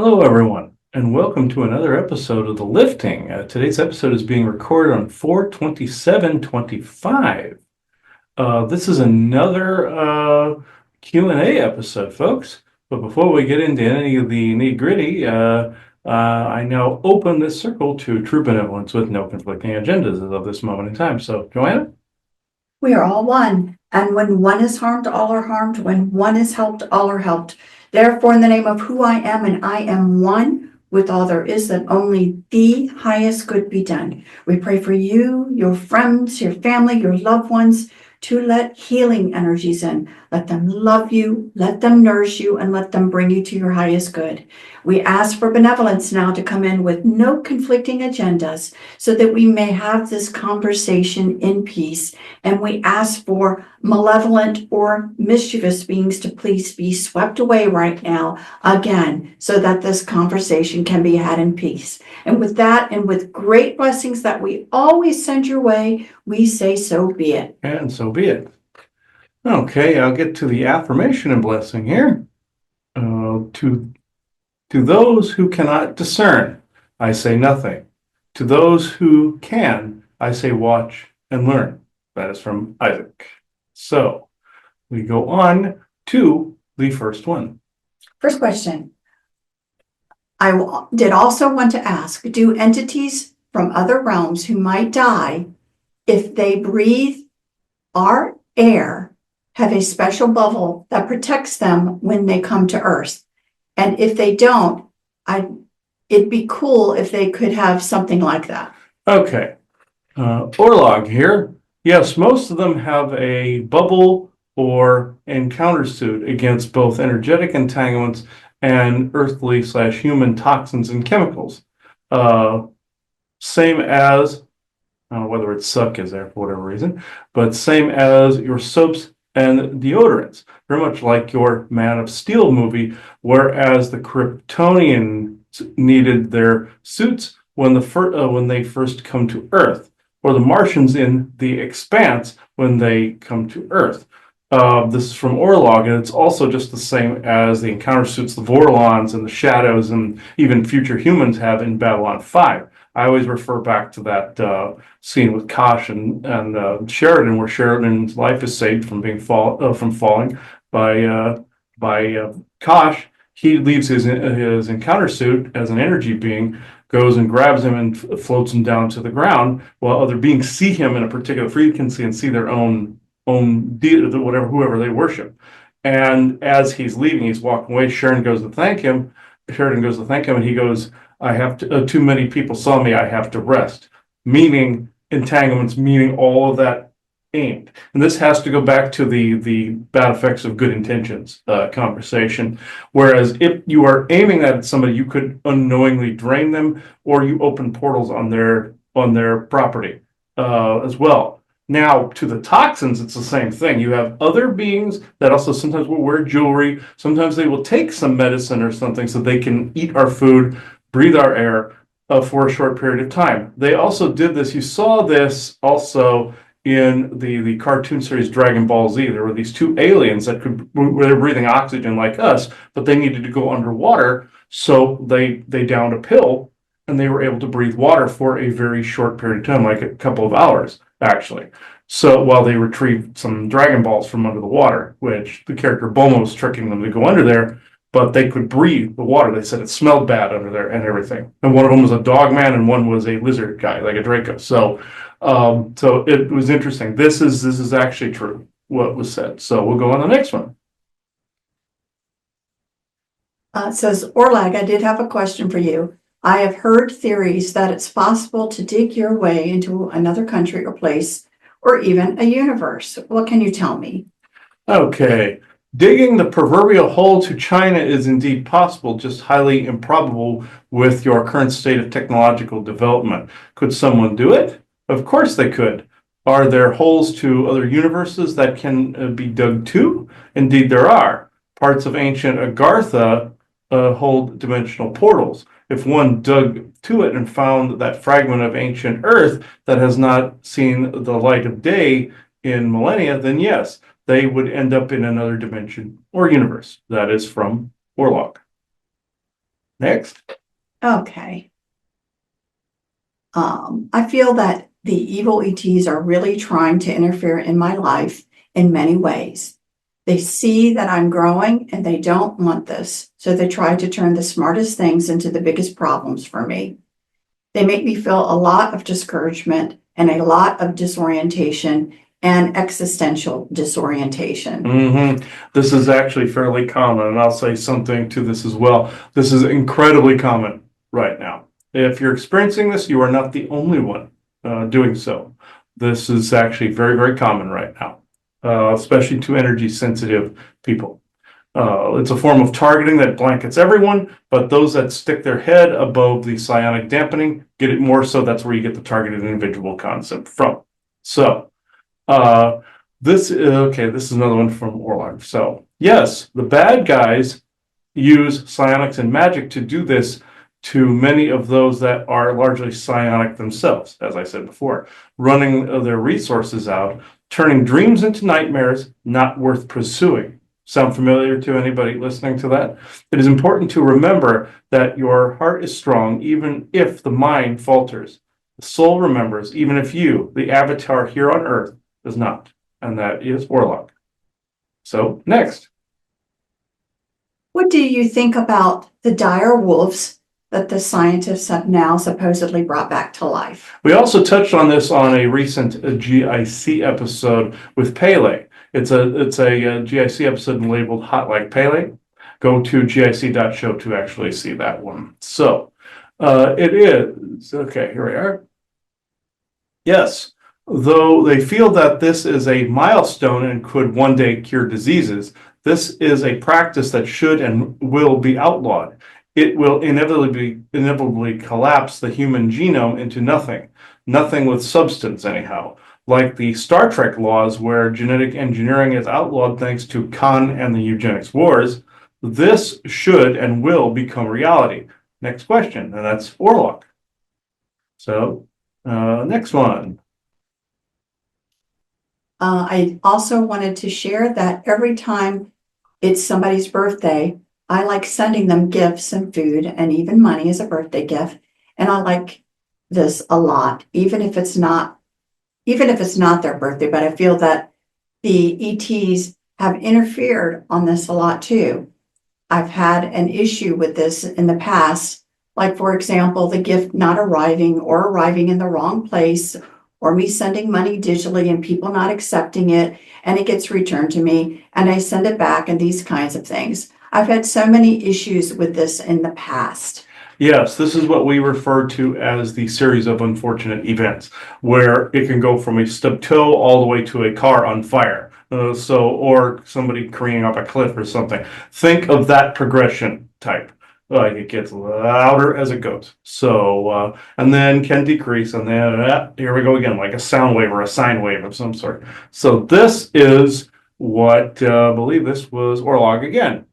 Hello, everyone, and welcome to another episode of The Lifting. Today's episode is being recorded on 4/27/25. This is another Q&A episode, folks. But before we get into any of the nitty-gritty, I now open this circle to true benevolence with no conflicting agendas as of this moment in time. So, Joanna? We are all one, and when one is harmed, all are harmed. When one is helped, all are helped. Therefore, in the name of who I am, and I am one with all there is, that only the highest good be done. We pray for you, your friends, your family, your loved ones, to let healing energies in. Let them love you, let them nourish you, and let them bring you to your highest good. We ask for benevolence now to come in with no conflicting agendas so that we may have this conversation in peace. And we ask for malevolent or mischievous beings to please be swept away right now again so that this conversation can be had in peace. And with that, and with great blessings that we always send your way, we say so be it. And so be it. Okay, I'll get to the affirmation and blessing here. To those who cannot discern, I say nothing. To those who can, I say watch and learn. That is from Isaac. So we go on to the first one. First question. I did also want to ask, do entities from other realms who might die, if they breathe our air, have a special bubble that protects them when they come to Earth? And if they don't, it'd be cool if they could have something like that. Okay. Orlog here. Yes, most of them have a bubble or encounter suit against both energetic entanglements and earthly/human toxins and chemicals. Same as, I don't know whether it's suck is there for whatever reason, but same as your soaps and deodorants. Very much like your Man of Steel movie, whereas the Kryptonians needed their suits when they first come to Earth, or the Martians in The Expanse when they come to Earth. This is from Orlog, and it's also just the same as the encounter suits the Vorlons and the Shadows and even future humans have in Babylon 5. I always refer back to that scene with Kosh and Sheridan, where Sheridan's life is saved from being falling by Kosh. He leaves his encounter suit as an energy being, goes and grabs him and floats him down to the ground, while other beings see him in a particular frequency and see their own deity, whoever they worship. And as he's leaving, he's walking away. Sheridan goes to thank him, and he goes, I have to, too many people saw me, I have to rest. Meaning entanglements, meaning all of that aimed. And this has to go back to the bad effects of good intentions conversation. Whereas if you are aiming that at somebody, you could unknowingly drain them, or you open portals on their property as well. Now, to the toxins, it's the same thing. You have other beings that also sometimes will wear jewelry. Sometimes they will take some medicine or something so they can eat our food, breathe our air for a short period of time. They also did this. You saw this also in the cartoon series Dragon Ball Z. There were these two aliens that were breathing oxygen like us, but they needed to go underwater. So they downed a pill, and they were able to breathe water for a very short period of time, like a couple of hours, actually. So while they retrieved some Dragon Balls from under the water, which the character Bulma was tricking them to go under there, but they could breathe the water. They said it smelled bad under there and everything. And one of them was a dog man, and one was a lizard guy, like a Draco. So it was interesting. This is actually true, what was said. So we'll go on the next one. It says, Orlag, I did have a question for you. I have heard theories that it's possible to dig your way into another country or place, or even a universe. What can you tell me? Okay. Digging the proverbial hole to China is indeed possible, just highly improbable with your current state of technological development. Could someone do it? Of course they could. Are there holes to other universes that can be dug to? Indeed there are. Parts of ancient Agartha hold dimensional portals. If one dug to it and found that fragment of ancient Earth that has not seen the light of day in millennia, then yes, they would end up in another dimension or universe. That is from Orlog. Next. Okay. I feel that the evil ETs are really trying to interfere in my life in many ways. They see that I'm growing and they don't want this, so they try to turn the smartest things into the biggest problems for me. They make me feel a lot of discouragement and a lot of disorientation and existential disorientation. This is actually fairly common, and I'll say something to this as well. This is incredibly common right now. If you're experiencing this, you are not the only one doing so. This is actually very, very common right now, especially to energy sensitive people. It's a form of targeting that blankets everyone, but those that stick their head above the psionic dampening get it more so. That's where you get the targeted individual concept from. So, this is another one from Orlog. So, yes, the bad guys use psionics and magic to do this to many of those that are largely psionic themselves, as I said before, running their resources out, turning dreams into nightmares not worth pursuing. Sound familiar to anybody listening to that? It is important to remember that your heart is strong even if the mind falters. The soul remembers even if you, the avatar here on Earth, does not. And that is Orlog. So, next. What do you think about the dire wolves that the scientists have now supposedly brought back to life? We also touched on this on a recent GIC episode with Pele. It's a GIC episode labeled Hot Like Pele. Go to gic.show to actually see that one. So, it is, okay, here we are. Yes, though they feel that this is a milestone and could one day cure diseases, this is a practice that should and will be outlawed. It will inevitably collapse the human genome into nothing with substance anyhow. Like the Star Trek laws where genetic engineering is outlawed thanks to Khan and the eugenics wars, this should and will become reality. Next question, and that's Orlog. So, next one. I also wanted to share that every time it's somebody's birthday, I like sending them gifts and food and even money as a birthday gift. And I like this a lot, even if it's not their birthday, but I feel that the ETs have interfered on this a lot too. I've had an issue with this in the past, like for example, the gift not arriving or arriving in the wrong place, or me sending money digitally and people not accepting it and it gets returned to me and I send it back and these kinds of things. I've had so many issues with this in the past. Yes, this is what we refer to as the series of unfortunate events, where it can go from a stub toe all the way to a car on fire. Or somebody careening up a cliff or something. Think of that progression type. Like it gets louder as it goes. So, and then can decrease, and then here we go again, like a sound wave or a sine wave of some sort. So this is what I believe this was Orlog again.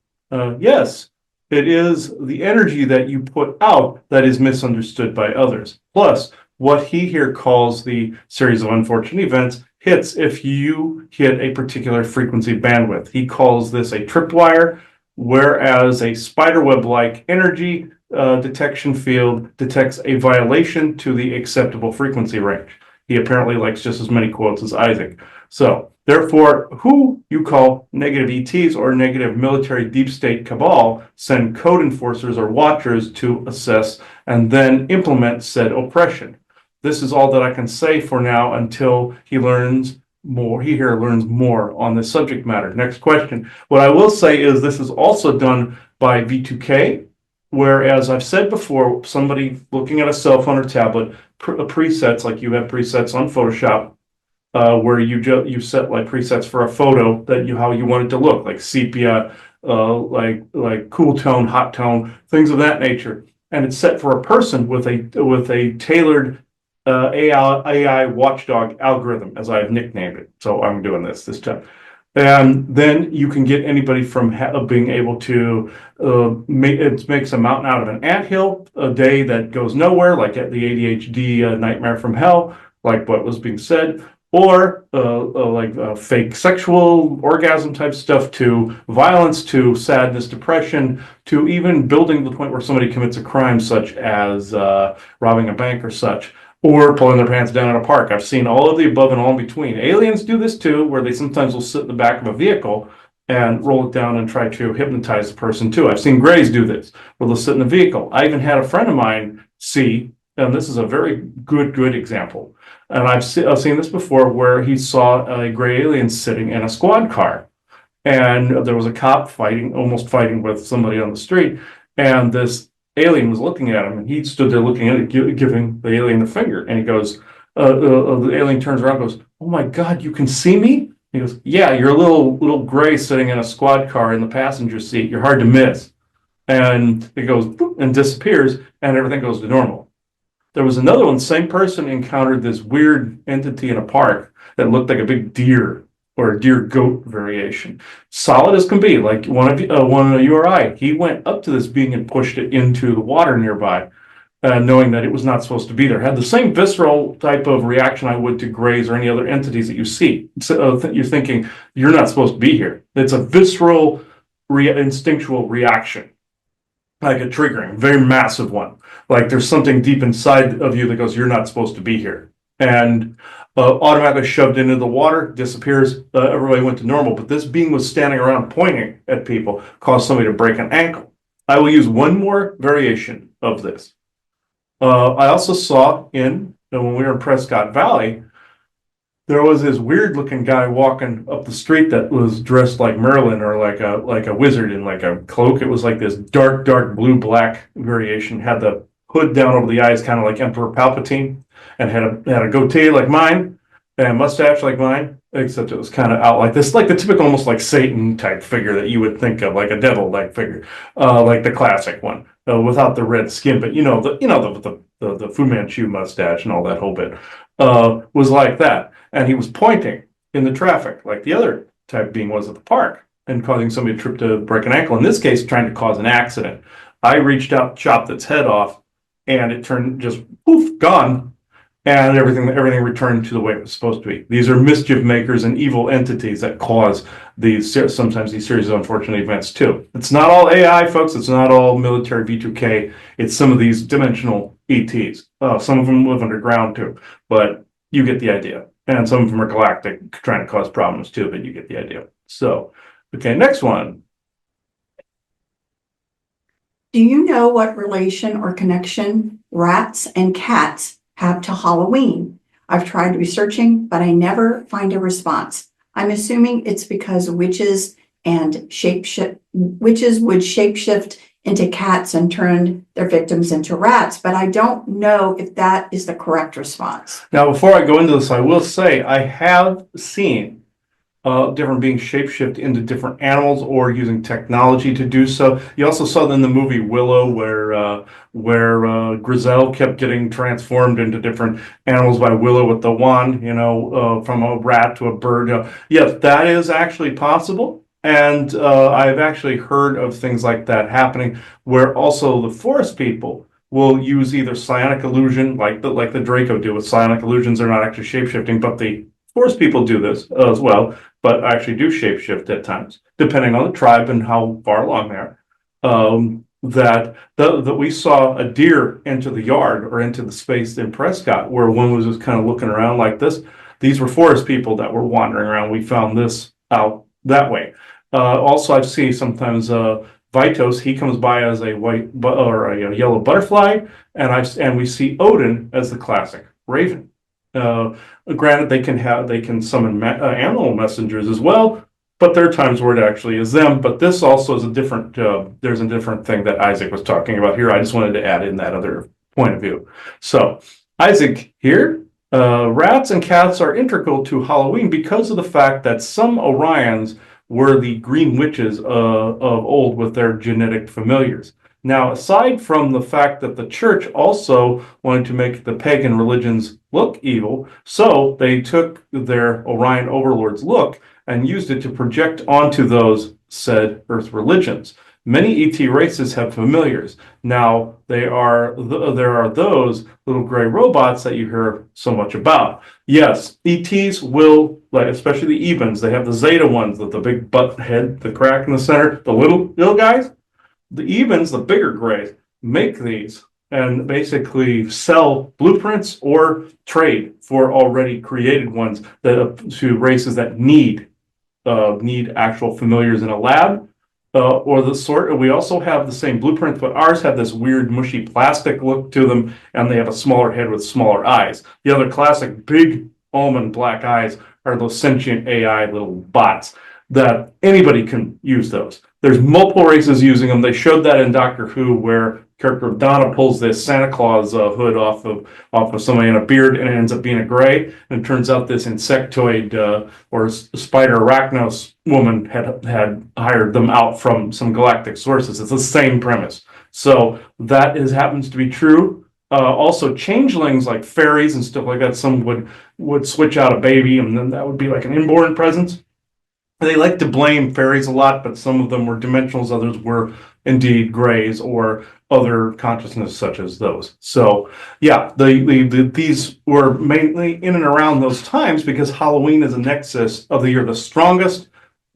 Yes, it is the energy that you put out that is misunderstood by others. Plus, what he here calls the series of unfortunate events hits if you hit a particular frequency bandwidth. He calls this a tripwire, whereas a spiderweb-like energy detection field detects a violation to the acceptable frequency range. He apparently likes just as many quotes as Isaac. So, therefore, who you call negative ETs or negative military deep state cabal send code enforcers or watchers to assess and then implement said oppression. This is all that I can say for now until he learns more. He here learns more on this subject matter. Next question. What I will say is this is also done by V2K, whereas I've said before, somebody looking at a cell phone or tablet, presets, like you have presets on Photoshop, where you set like presets for a photo that how you want it to look, like sepia, like cool tone, hot tone, things of that nature. And it's set for a person with a tailored AI watchdog algorithm, as I've nicknamed it. So I'm doing this time. And then you can get anybody from being able to makes a mountain out of an anthill, a day that goes nowhere, like at the ADHD nightmare from hell, like what was being said, or fake sexual orgasm type stuff, to violence, to sadness, depression, to even building to the point where somebody commits a crime such as robbing a bank or such, or pulling their pants down in a park. I've seen all of the above and all in between. Aliens do this too, where they sometimes will sit in the back of a vehicle and roll it down and try to hypnotize the person too. I've seen Greys do this, where they'll sit in the vehicle. I even had a friend of mine see, and this is a very good example, and I've seen this before, where he saw a gray alien sitting in a squad car, and there was a cop almost fighting with somebody on the street, and this alien was looking at him, and he stood there looking at it, giving the alien the finger, and he goes, the alien turns around and goes, "Oh my God, you can see me?" He goes, "Yeah, you're a little gray sitting in a squad car in the passenger seat. You're hard to miss." And it goes boop, and disappears, and everything goes to normal. There was another one, same person encountered this weird entity in a park that looked like a big deer or a deer goat variation. Solid as can be, like one of you or I. He went up to this being and pushed it into the water nearby, knowing that it was not supposed to be there. Had the same visceral type of reaction I would to grays or any other entities that you see. So, you're thinking, you're not supposed to be here. It's a visceral, instinctual reaction, like a triggering, very massive one. Like there's something deep inside of you that goes, "You're not supposed to be here." And automatically shoved into the water, disappears. Everybody went to normal. But this being was standing around pointing at people, caused somebody to break an ankle. I will use one more variation of this. I also saw when we were in Prescott Valley, there was this weird looking guy walking up the street that was dressed like Merlin, or like a wizard in like a cloak. It was like this dark blue black variation, had the hood down over the eyes, kind of like Emperor Palpatine, and had a goatee like mine and mustache like mine, except it was kind of out like this, like the typical almost like Satan type figure that you would think of, like a devil like figure, like the classic one, without the red skin, but the Fu Manchu mustache and all that whole bit, was like that. And he was pointing in the traffic like the other type being was at the park, and causing somebody to break an ankle. In this case, trying to cause an accident. I reached out, chopped its head off, and it turned just poof, gone, and everything returned to the way it was supposed to be. These are mischief makers and evil entities that cause sometimes these series of unfortunate events too. It's not all AI, folks. It's not all military V2K. It's some of these dimensional ETs. Some of them live underground too, but you get the idea. And some of them are galactic, trying to cause problems too, but you get the idea. So, okay, next one. Do you know what relation or connection rats and cats have to Halloween? I've tried researching, but I never find a response. I'm assuming it's because witches would shapeshift into cats and turn their victims into rats, but I don't know if that is the correct response. Now, before I go into this, I will say I have seen different beings shapeshift into different animals, or using technology to do so. You also saw in the movie Willow, where Griselle kept getting transformed into different animals by Willow with the wand, from a rat to a bird. Yes, that is actually possible. And I've actually heard of things like that happening, where also the forest people will use either psionic illusion, like the Draco do with psionic illusions. They're not actually shapeshifting, but the forest people do this as well, but actually do shapeshift at times, depending on the tribe and how far along they are. That we saw a deer enter the yard or into the space in Prescott, where one was just kind of looking around like this. These were forest people that were wandering around. We found this out that way. Also, I've seen sometimes Vitos. He comes by as a white or a yellow butterfly, and we see Odin as the classic raven. Granted, they can summon animal messengers as well, but there are times where it actually is them. But this also is a different. There's a different thing that Isaac was talking about here. I just wanted to add in that other point of view. So, Isaac here. Rats and cats are integral to Halloween because of the fact that some Orions were the green witches of old with their genetic familiars. Now, aside from the fact that the church also wanted to make the pagan religions look evil, so they took their Orion overlord's look and used it to project onto those said earth religions. Many ET races have familiars. Now, there are those little gray robots that you hear so much about. Yes, ETs will, like especially the Evens, they have the Zeta ones with the big butt head, the crack in the center, the little guys. The Evens, the bigger grays, make these and basically sell blueprints or trade for already created ones that to races that need actual familiars in a lab or the sort. And we also have the same blueprints, but ours have this weird mushy plastic look to them, and they have a smaller head with smaller eyes. The other classic big almond black eyes are those sentient AI little bots that anybody can use those. There's multiple races using them. They showed that in Doctor Who, where character of Donna pulls this Santa Claus hood off of somebody in a beard, and it ends up being a gray. And it turns out this insectoid or spider arachnos woman had hired them out from some galactic sources. It's the same premise. So that happens to be true. Also, changelings like fairies and stuff like that. Some would switch out a baby, and then that would be like an inborn presence. They like to blame fairies a lot, but some of them were dimensionals, others were indeed grays or other consciousness such as those. So yeah, these were mainly in and around those times because Halloween is a nexus of the year, the strongest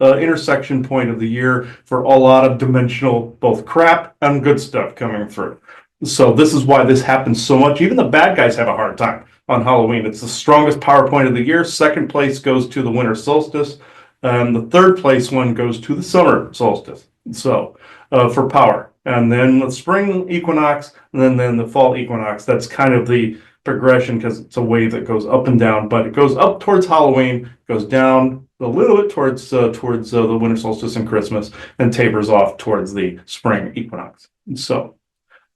intersection point of the year for a lot of dimensional, both crap and good stuff coming through. So this is why this happens so much. Even the bad guys have a hard time on Halloween. It's the strongest power point of the year. Second place goes to the winter solstice. The third place one goes to the summer solstice. So for power, and then the spring equinox, and then the fall equinox. That's kind of the progression because it's a wave that goes up and down, but it goes up towards Halloween, goes down a little bit towards the winter solstice and Christmas, and tapers off towards the spring equinox. So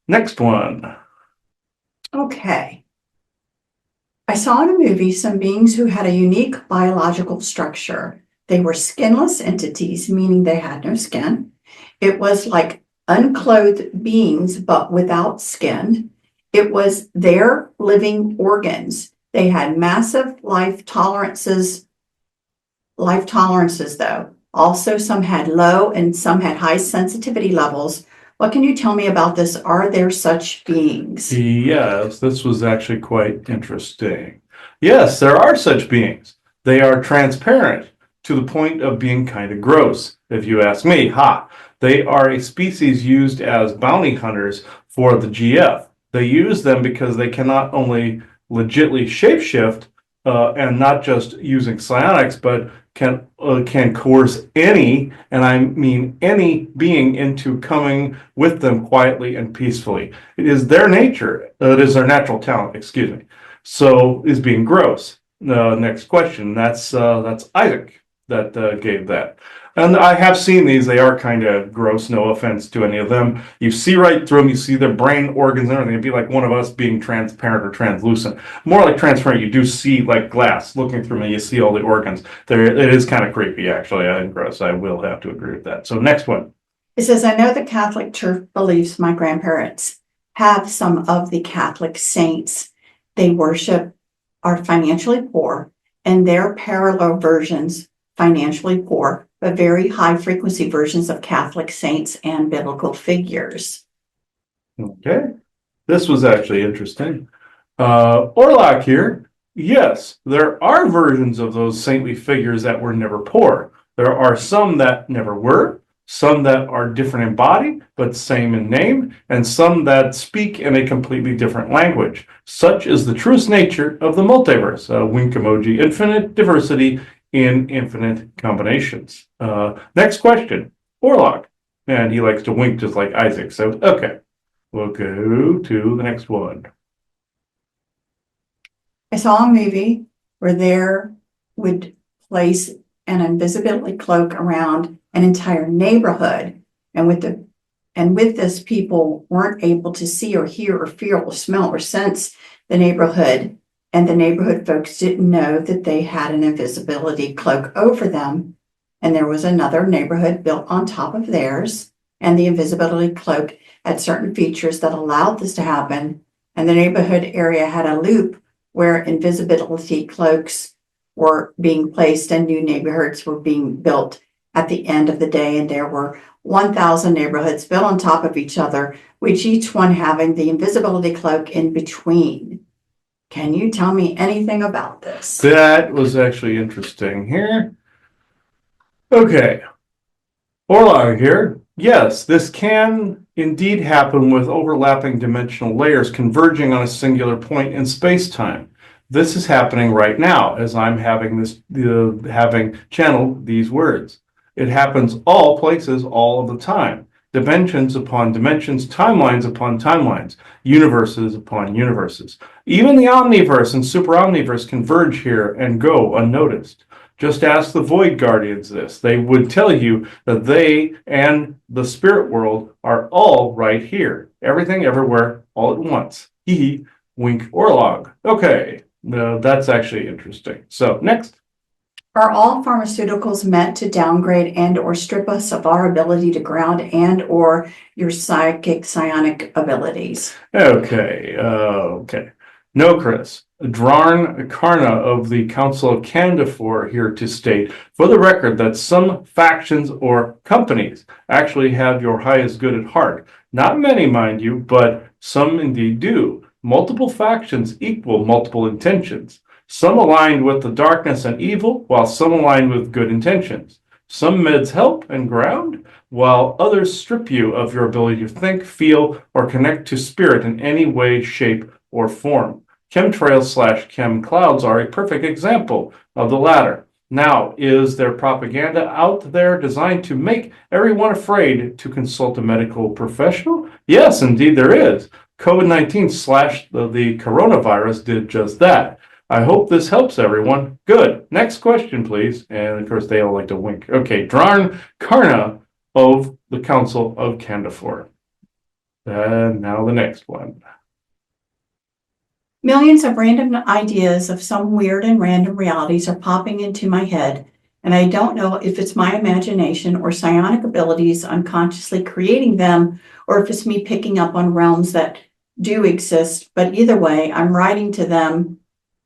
next one. Okay. I saw in a movie some beings who had a unique biological structure. They were skinless entities, meaning they had no skin. It was like unclothed beings, but without skin. It was their living organs. They had massive life tolerances though. Also, some had low and some had high sensitivity levels. What can you tell me about this? Are there such beings? Yes, this was actually quite interesting. Yes, there are such beings. They are transparent to the point of being kind of gross, if you ask me. They are a species used as bounty hunters for the GF. They use them because they can not only legitly shapeshift and not just using psionics, but can coerce any, and I mean any being into coming with them quietly and peacefully. It is their nature. It is their natural talent. Excuse me. So is being gross. Next question. That's Isaac that gave that. And I have seen these. They are kind of gross, no offense to any of them. You see right through them. You see their brain organs and everything. It'd be like one of us being transparent or translucent. More like transparent. You do see like glass looking through me. You see all the organs. It is kind of creepy, actually, and gross. I will have to agree with that. So next one. It says, I know the Catholic Church believes my grandparents have some of the Catholic saints they worship are financially poor, and their parallel versions financially poor, but very high frequency versions of Catholic saints and biblical figures. Okay, this was actually interesting. Orlok here. Yes, there are versions of those saintly figures that were never poor. There are some that never were, some that are different in body, but same in name, and some that speak in a completely different language. Such is the truest nature of the multiverse. Wink emoji, infinite diversity in infinite combinations. Next question, Orlok. And he likes to wink just like Isaac, so okay. We'll go to the next one. I saw a movie where there would place an invisibility cloak around an entire neighborhood, and with this, people weren't able to see or hear or feel or smell or sense the neighborhood, and the neighborhood folks didn't know that they had an invisibility cloak over them. And there was another neighborhood built on top of theirs, and the invisibility cloak had certain features that allowed this to happen. And the neighborhood area had a loop where invisibility cloaks were being placed and new neighborhoods were being built at the end of the day. And there were 1,000 neighborhoods built on top of each other, with each one having the invisibility cloak in between. Can you tell me anything about this? That was actually interesting here. Okay. Orlog here. Yes, this can indeed happen with overlapping dimensional layers converging on a singular point in space-time. This is happening right now as I'm having channeled these words. It happens all places all of the time. Dimensions upon dimensions, timelines upon timelines, universes upon universes. Even the omniverse and super omniverse converge here and go unnoticed. Just ask the Void Guardians this. They would tell you that they and the spirit world are all right here. Everything, everywhere, all at once. Hee wink Orlog. Okay, that's actually interesting. So, next. Are all pharmaceuticals meant to downgrade and or strip us of our ability to ground and or your psionic abilities? Okay. No, Chris. Dran Karna of the Council of Candafor here to state, for the record, that some factions or companies actually have your highest good at heart. Not many, mind you, but some indeed do. Multiple factions equal multiple intentions. Some aligned with the darkness and evil, while some aligned with good intentions. Some meds help and ground, while others strip you of your ability to think, feel, or connect to spirit in any way, shape, or form. Chemtrails/chem clouds are a perfect example of the latter. Now, is there propaganda out there designed to make everyone afraid to consult a medical professional? Yes, indeed there is. COVID-19/the coronavirus did just that. I hope this helps everyone. Good. Next question, please. And of course, they all like to wink. Okay, Dran Karna of the Council of Candafor. And now the next one. Millions of random ideas of some weird and random realities are popping into my head, and I don't know if it's my imagination or psionic abilities unconsciously creating them, or if it's me picking up on realms that do exist. But either way, I'm writing to them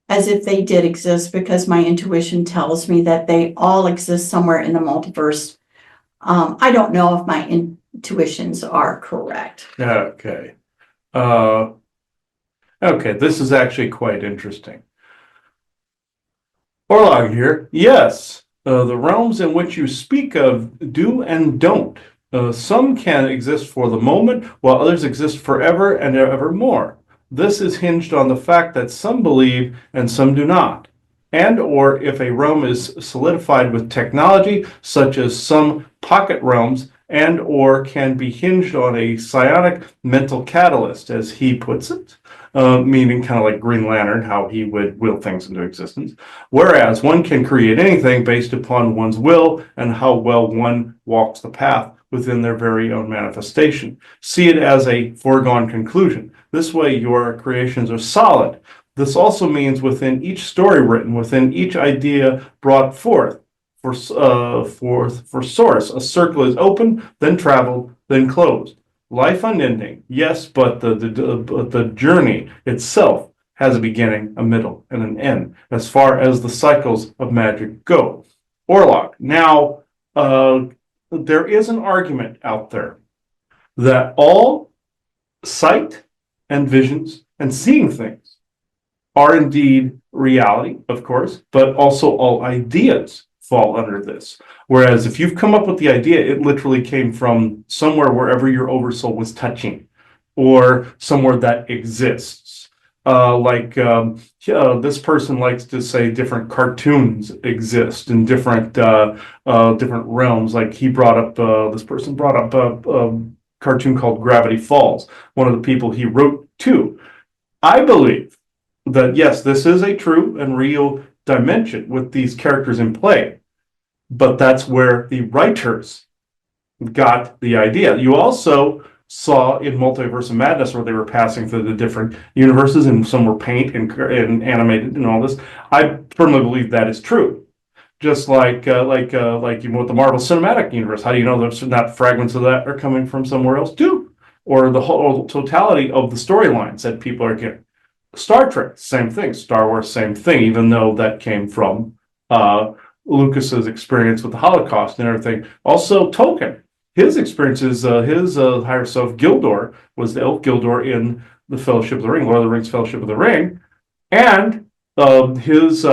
as if they did exist because my intuition tells me that they all exist somewhere in the multiverse. I don't know if my intuitions are correct. Okay. Okay, this is actually quite interesting. Orlog here. Yes, the realms in which you speak of do and don't. Some can exist for the moment, while others exist forever and evermore. This is hinged on the fact that some believe and some do not. And or if a realm is solidified with technology, such as some pocket realms, and or can be hinged on a psionic mental catalyst, as he puts it, meaning kind of like Green Lantern, how he would will things into existence. Whereas one can create anything based upon one's will and how well one walks the path within their very own manifestation. See it as a foregone conclusion. This way your creations are solid. This also means within each story written, within each idea brought forth, for source, a circle is open, then traveled, then closed. Life unending, yes, but the journey itself has a beginning, a middle, and an end, as far as the cycles of magic go. Orlog. Now, there is an argument out there that all sight and visions and seeing things are indeed reality, of course, but also all ideas fall under this. Whereas if you've come up with the idea, it literally came from somewhere wherever your oversoul was touching, or somewhere that exists. This person likes to say different cartoons exist in different realms. Like he brought up, this person brought up a cartoon called Gravity Falls, one of the people he wrote to. I believe that yes, this is a true and real dimension with these characters in play, but that's where the writers got the idea. You also saw in Multiverse of Madness where they were passing through the different universes, and some were paint and animated and all this. I firmly believe that is true. Just like you with the Marvel Cinematic Universe, how do you know there's not fragments of that are coming from somewhere else too? Or the whole totality of the storylines that people are getting. Star Trek, same thing. Star Wars, same thing, even though that came from Lucas's experience with the Holocaust and everything. Also, Tolkien. his experiences, his higher self, Gildor, was the elf Gildor in the Fellowship of the Ring, Lord of the Rings, Fellowship of the Ring, and his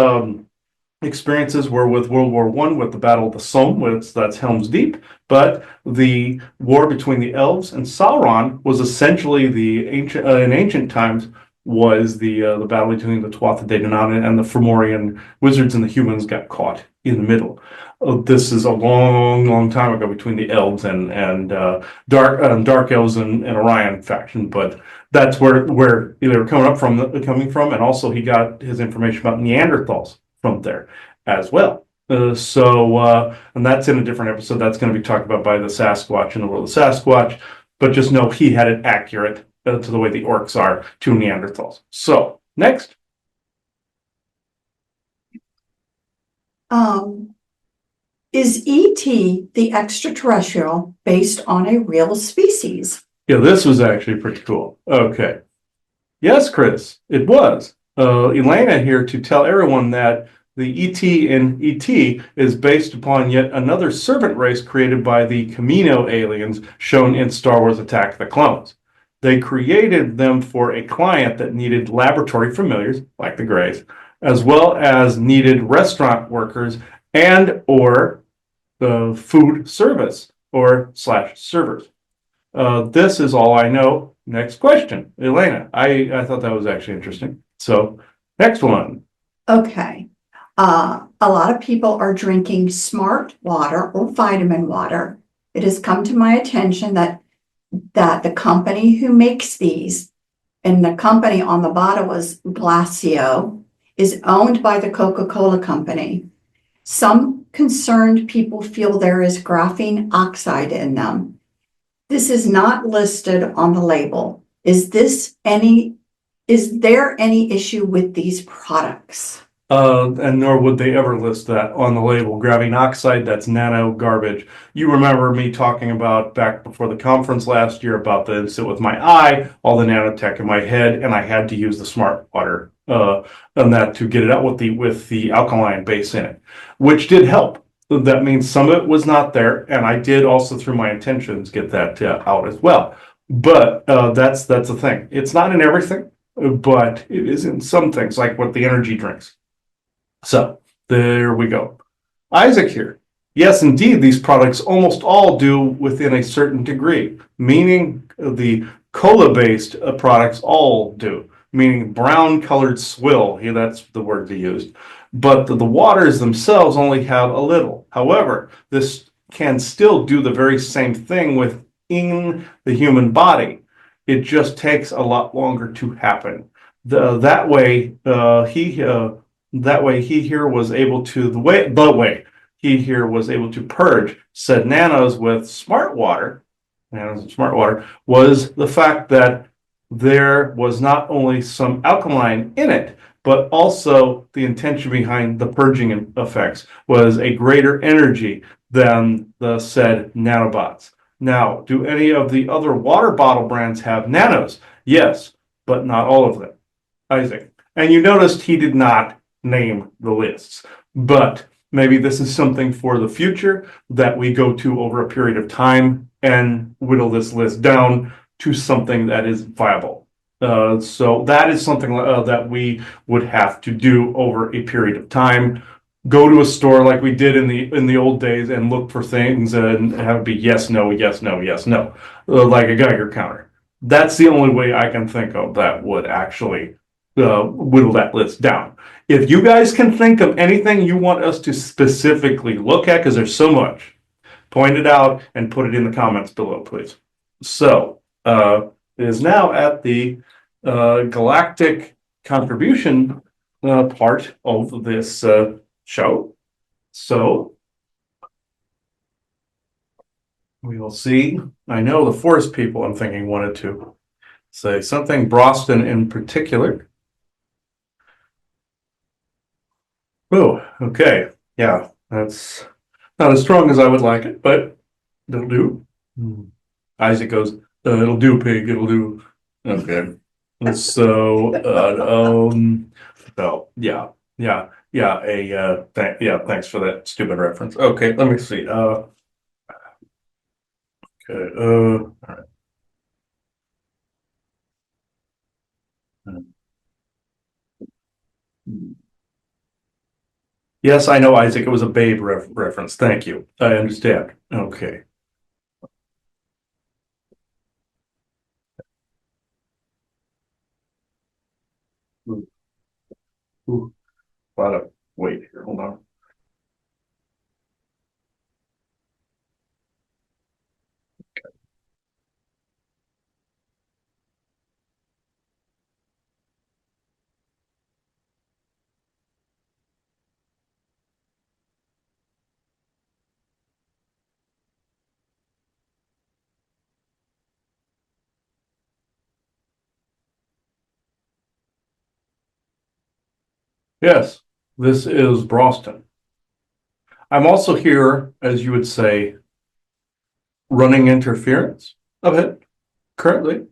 experiences were with World War I, with the Battle of the Somme, which that's Helm's Deep. But the war between the elves and Sauron was essentially the ancient in ancient times was the battle between the Tuatha De Danann and the Fomorian wizards, and the humans got caught in the middle. This is a long, long time ago between the elves and dark elves and Orion faction, but that's where they were coming from, and also he got his information about Neanderthals from there as well. And that's in a different episode. That's going to be talked about by the Sasquatch in the world of Sasquatch. But just know he had it accurate to the way the orcs are to Neanderthals. So next. Is ET the extraterrestrial based on a real species? Yeah, this was actually pretty cool. Okay. Yes, Chris, it was. Elena here to tell everyone that the ET in ET is based upon yet another servant race created by the Camino aliens shown in Star Wars Attack of the Clones. They created them for a client that needed laboratory familiars, like the Greys, as well as needed restaurant workers and or food service or / servers. This is all I know. Next question, Elena. I thought that was actually interesting. So next one. Okay. A lot of people are drinking smart water or vitamin water. It has come to my attention that the company who makes these, and the company on the bottle was Glacio, is owned by the Coca-Cola company. Some concerned people feel there is graphene oxide in them. This is not listed on the label. Is there any issue with these products? And nor would they ever list that on the label. Graphene oxide, that's nano garbage. You remember me talking about back before the conference last year about the incident with my eye, all the nanotech in my head, and I had to use the smart water on that to get it out with the alkaline base in it, which did help. That means some of it was not there, and I did also, through my intentions, get that out as well. But that's the thing. It's not in everything, but it is in some things, like with the energy drinks. So there we go. Isaac here. Yes, indeed, these products almost all do within a certain degree, meaning the cola-based products all do, meaning brown-colored swill. Yeah, that's the word they used. But the waters themselves only have a little. However, this can still do the very same thing within the human body. It just takes a lot longer to happen. That way, he here was able to purge said nanos with smart water. Nanos and smart water was the fact that there was not only some alkaline in it, but also the intention behind the purging effects was a greater energy than the said nanobots. Now, do any of the other water bottle brands have nanos? Yes, but not all of them. Isaac. And you noticed he did not name the lists, but maybe this is something for the future that we go to over a period of time and whittle this list down to something that is viable. So that is something that we would have to do over a period of time. Go to a store like we did in the old days and look for things and have it be yes, no, yes, no, yes, no, like a Geiger counter. That's the only way I can think of that would actually whittle that list down. If you guys can think of anything you want us to specifically look at, because there's so much, point it out and put it in the comments below, please. So it is now at the Galactic Contribution part of this show. So we will see. I know the forest people, I'm thinking, wanted to say something. Boston in particular. Oh, okay. Yeah, that's not as strong as I would like it, but it'll do. Isaac goes, it'll do, pig, it'll do. Okay. So, thanks for that stupid reference. Okay, let me see. All right. Yes, I know, Isaac. It was a Babe reference. Thank you. I understand. Okay. Ooh, ooh, lot of wait here. Hold on. Yes, this is Boston. I'm also here, as you would say, running interference of it currently.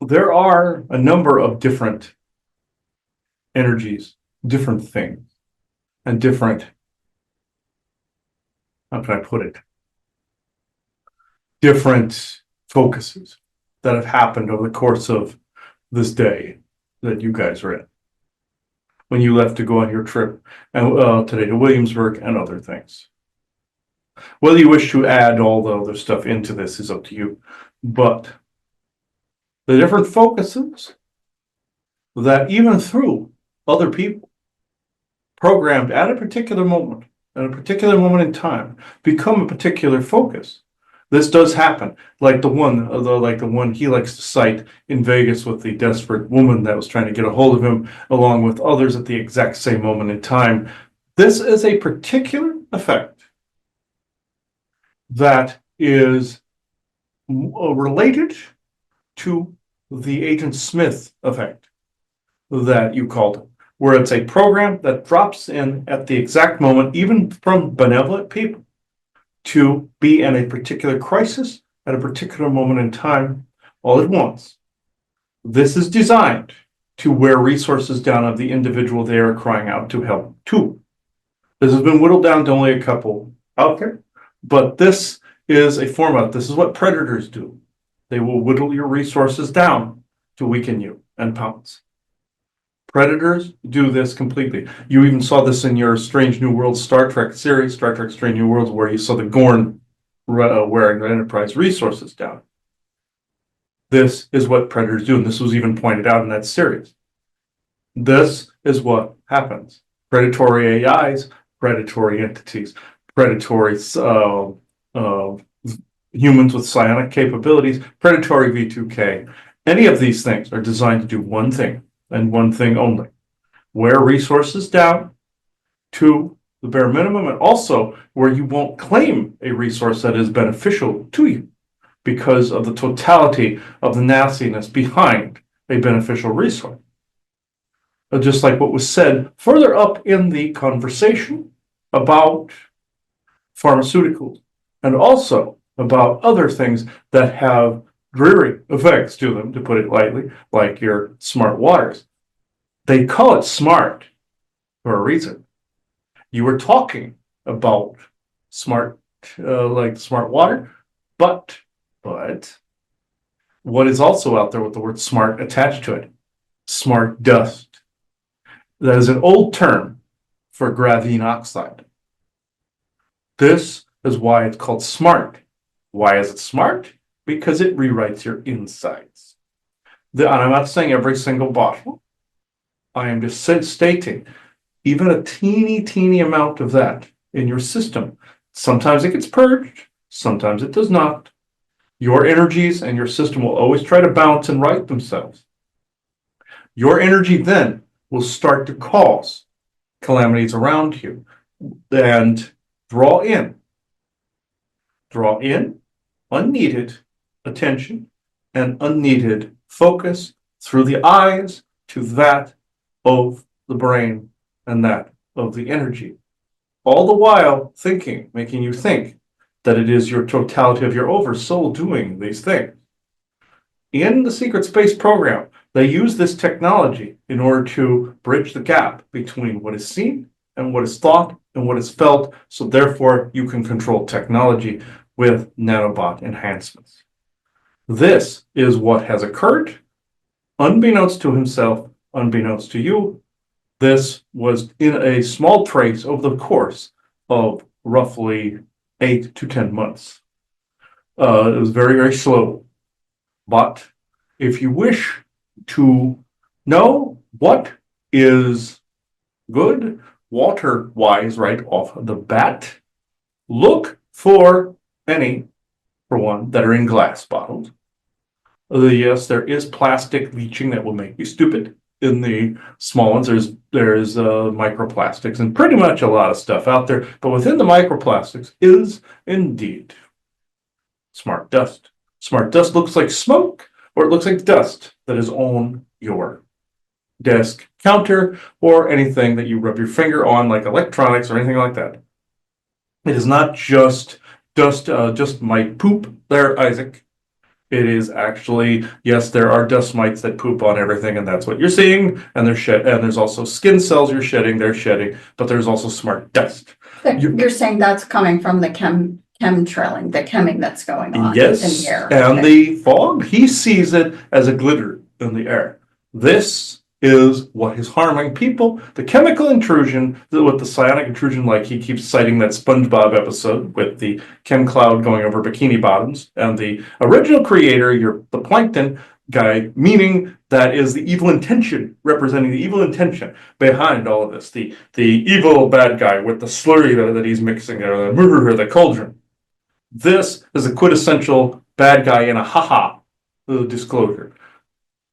There are a number of different energies, different things, and different, how can I put it, different focuses that have happened over the course of this day that you guys are in when you left to go on your trip and today to Williamsburg and other things. Whether you wish to add all the other stuff into this is up to you, but the different focuses that even through other people programmed at a particular moment, at a particular moment in time, become a particular focus. This does happen, like the one he likes to cite in Vegas with the desperate woman that was trying to get a hold of him, along with others at the exact same moment in time. This is a particular effect that is related to the Agent Smith effect that you called it, where it's a program that drops in at the exact moment, even from benevolent people, to be in a particular crisis at a particular moment in time all at once. This is designed to wear resources down of the individual they are crying out to help to. This has been whittled down to only a couple out there, but this is a format. This is what predators do. They will whittle your resources down to weaken you and pounce. Predators do this completely. You even saw this in your Strange New Worlds Star Trek series, Star Trek Strange New Worlds, where you saw the Gorn wearing the Enterprise resources down. This is what predators do, and this was even pointed out in that series. This is what happens. Predatory AIs, predatory entities, predatory humans with psionic capabilities, predatory V2K. Any of these things are designed to do one thing, and one thing only: wear resources down to the bare minimum, and also where you won't claim a resource that is beneficial to you because of the totality of the nastiness behind a beneficial resource. Just like what was said further up in the conversation about pharmaceuticals, and also about other things that have dreary effects to them, to put it lightly, like your smart waters. They call it smart for a reason. You were talking about smart, like smart water, but what is also out there with the word smart attached to it? Smart dust. That is an old term for graphene oxide. This is why it's called smart. Why is it smart? Because it rewrites your insides. And I'm not saying every single bottle. I am just stating even a teeny amount of that in your system. Sometimes it gets purged, sometimes it does not. Your energies and your system will always try to balance and right themselves. Your energy then will start to cause calamities around you and draw in unneeded attention and unneeded focus through the eyes to that of the brain and that of the energy. All the while making you think that it is your totality of your oversoul doing these things. In the secret space program, they use this technology in order to bridge the gap between what is seen and what is thought and what is felt, so therefore you can control technology with nanobot enhancements. This is what has occurred, unbeknownst to himself, unbeknownst to you. This was in a small trace over the course of roughly 8 to 10 months. It was very, very slow. But if you wish to know what is good water-wise right off the bat, look for any, for one, that are in glass bottles. Yes, there is plastic leaching that will make you stupid. In the small ones, there's microplastics and pretty much a lot of stuff out there. But within the microplastics is indeed smart dust. Smart dust looks like smoke, or it looks like dust that is on your desk counter or anything that you rub your finger on, like electronics or anything like that. It is not just dust, just my poop there, Isaac. It is actually, yes, there are dust mites that poop on everything, and that's what you're seeing. And there's also skin cells you're shedding, they're shedding, but there's also smart dust. You're saying that's coming from the chemtrailing, the chemming that's going on in Yes, the air. and the fog, he sees it as a glitter in the air. This is what is harming people. The chemical intrusion, with the psionic intrusion, like he keeps citing that SpongeBob episode with the chem cloud going over bikini bottoms, and the original creator, the plankton guy, meaning that is the evil intention, representing the evil intention behind all of this. The evil bad guy with the slurry that he's mixing there, the cauldron. This is a quintessential bad guy in a haha disclosure.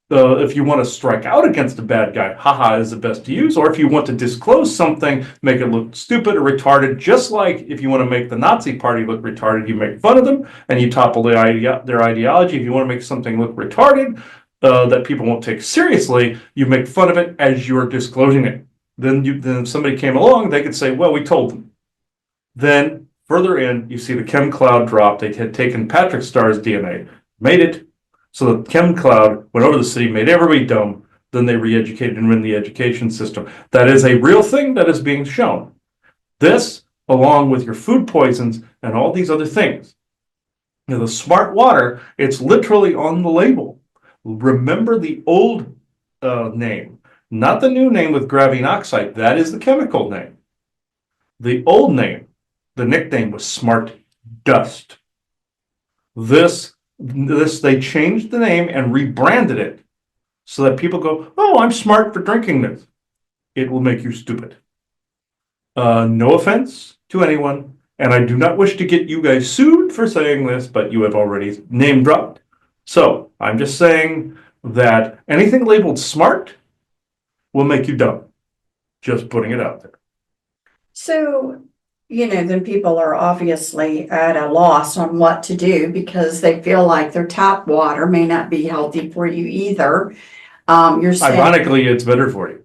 If you want to strike out against a bad guy, haha is the best to use. Or if you want to disclose something, make it look stupid or retarded, just like if you want to make the Nazi party look retarded, you make fun of them and you topple their ideology. If you want to make something look retarded that people won't take seriously, you make fun of it as you're disclosing it. Then if somebody came along, they could say, well, we told them. Then further in, you see the chem cloud drop. They had taken Patrick Starr's DNA, made it. So the chem cloud went over the city, made everybody dumb. Then they re-educated and ran the education system. That is a real thing that is being shown. This, along with your food poisons and all these other things. The smart water, it's literally on the label. Remember the old name, not the new name with graphene oxide. That is the chemical name. The old name, the nickname was smart dust. This they changed the name and rebranded it so that people go, oh, I'm smart for drinking this. It will make you stupid. No offense to anyone, and I do not wish to get you guys sued for saying this, but you have already name dropped. So I'm just saying that anything labeled smart will make you dumb. Just putting it out there. So, then people are obviously at a loss on what to do because they feel like their tap water may not be healthy for you either. You're saying, ironically, it's better for you.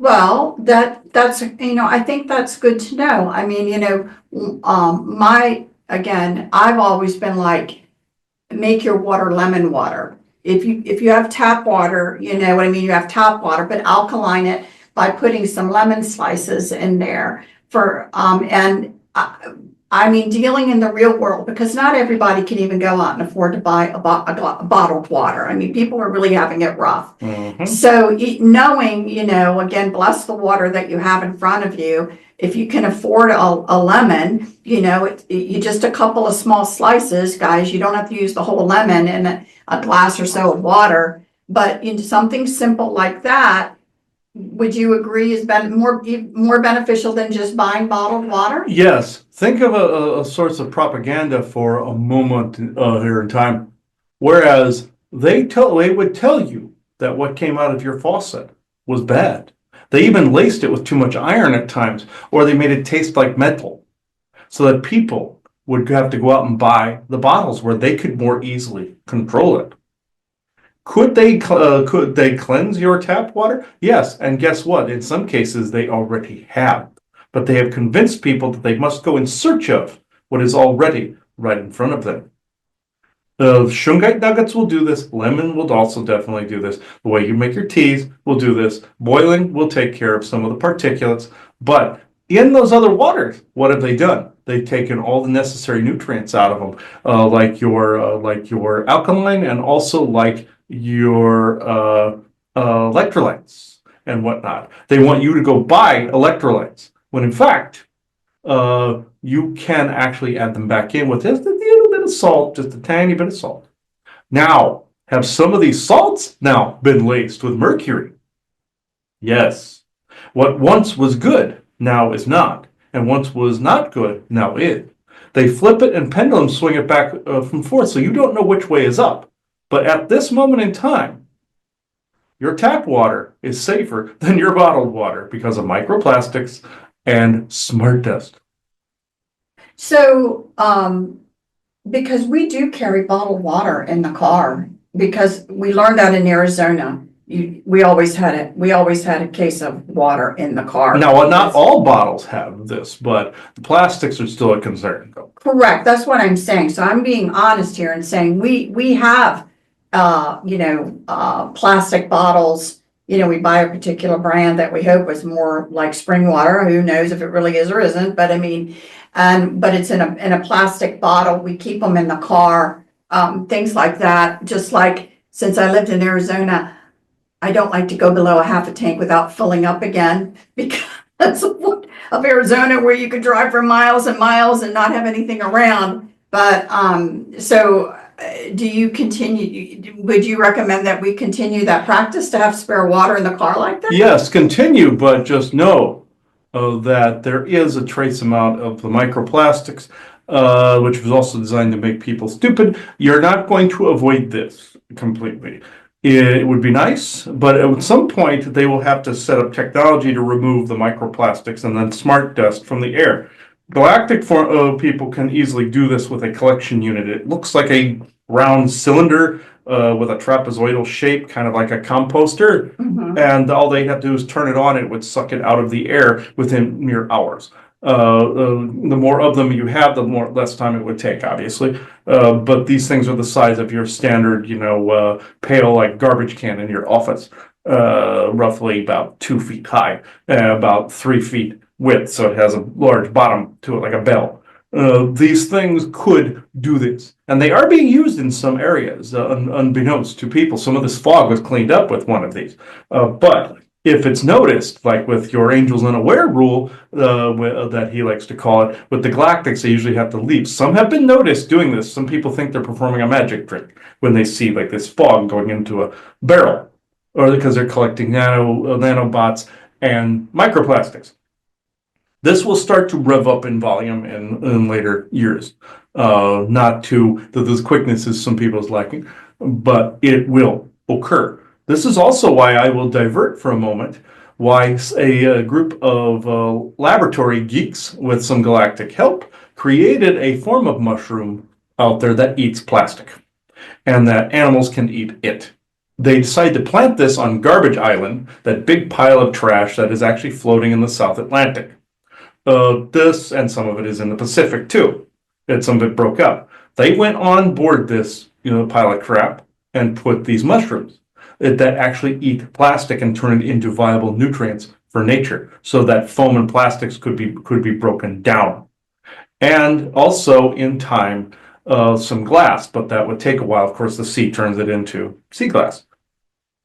well, that's I think that's good to know. I mean, I've always been like, make your water lemon water. If you have tap water, you know what I mean. You have tap water, but alkaline it by putting some lemon slices in there. I mean, dealing in the real world, because not everybody can even go out and afford to buy a bottled water. I mean, people are really having it rough. Mm-hmm. So knowing, again, bless the water that you have in front of you. If you can afford a lemon, you just a couple of small slices, guys. You don't have to use the whole lemon in a glass or so of water, but something simple like that. Would you agree is more beneficial than just buying bottled water? Yes. Think of a source of propaganda for a moment here in time. Whereas they would tell you that what came out of your faucet was bad. They even laced it with too much iron at times, or they made it taste like metal, so that people would have to go out and buy the bottles where they could more easily control it. Could they cleanse your tap water? Yes, and guess what? In some cases, they already have. But they have convinced people that they must go in search of what is already right in front of them. The shungite nuggets will do this. Lemon will also definitely do this. The way you make your teas will do this. Boiling will take care of some of the particulates. But In those other waters, what have they done? They've taken all the necessary nutrients out of them, like your alkaline and also like your electrolytes and whatnot. They want you to go buy electrolytes when in fact you can actually add them back in with just a little bit of salt, just a tiny bit of salt. Now, have some of these salts now been laced with mercury? Yes. What once was good now is not, and once was not good now is. They flip it and pendulum swing it back from forth, so you don't know which way is up. But at this moment in time, your tap water is safer than your bottled water because of microplastics and smart dust. So, because we do carry bottled water in the car, because we learned that in Arizona. We always had it. We always had a case of water in the car. Now, not all bottles have this, but the plastics are still a concern. Correct. That's what I'm saying. So I'm being honest here and saying we have, plastic bottles. We buy a particular brand that we hope is more like spring water. Who knows if it really is or isn't? But I mean, but it's in a plastic bottle. We keep them in the car. Things like that. Just like since I lived in Arizona, I don't like to go below a half a tank without filling up again because of Arizona, where you could drive for miles and miles and not have anything around. But do you continue? Would you recommend that we continue that practice to have spare water in the car like that? Yes, continue, but just know that there is a trace amount of the microplastics, which was also designed to make people stupid. You're not going to avoid this completely. It would be nice, but at some point they will have to set up technology to remove the microplastics and then smart dust from the air. Galactic people can easily do this with a collection unit. It looks like a round cylinder with a trapezoidal shape, kind of like a composter. Mhm. And all they have to do is turn it on, and it would suck it out of the air within mere hours. The more of them you have, the less time it would take, obviously. But these things are the size of your standard, pail like garbage can in your office, roughly about 2 feet high, about 3 feet width, so it has a large bottom to it like a bell. These things could do this, and they are being used in some areas, unbeknownst to people. Some of this fog was cleaned up with one of these, but if it's noticed, like with your angels unaware rule, that he likes to call it, with the galactics, they usually have to leap. Some have been noticed doing this. Some people think they're performing a magic trick when they see like this fog going into a barrel, or because they're collecting nanobots and microplastics. This will start to rev up in volume in later years. Not to those quicknesses some people's lacking, but it will occur. This is also why I will divert for a moment, why a group of laboratory geeks with some galactic help created a form of mushroom out there that eats plastic, and that animals can eat it. They decided to plant this on Garbage Island, that big pile of trash that is actually floating in the South Atlantic. This, and some of it is in the Pacific too, and some of it broke up. They went on board this pile of crap and put these mushrooms that actually eat plastic and turn it into viable nutrients for nature, so that foam and plastics could be broken down. And also in time, some glass, but that would take a while. Of course, the sea turns it into sea glass.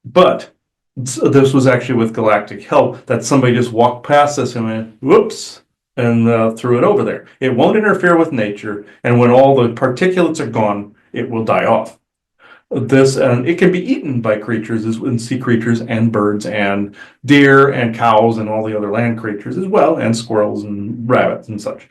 But this was actually with galactic help, that somebody just walked past this and went, whoops, and threw it over there. It won't interfere with nature, and when all the particulates are gone, it will die off. And it can be eaten by creatures, and sea creatures and birds and deer and cows and all the other land creatures as well, and squirrels and rabbits and such.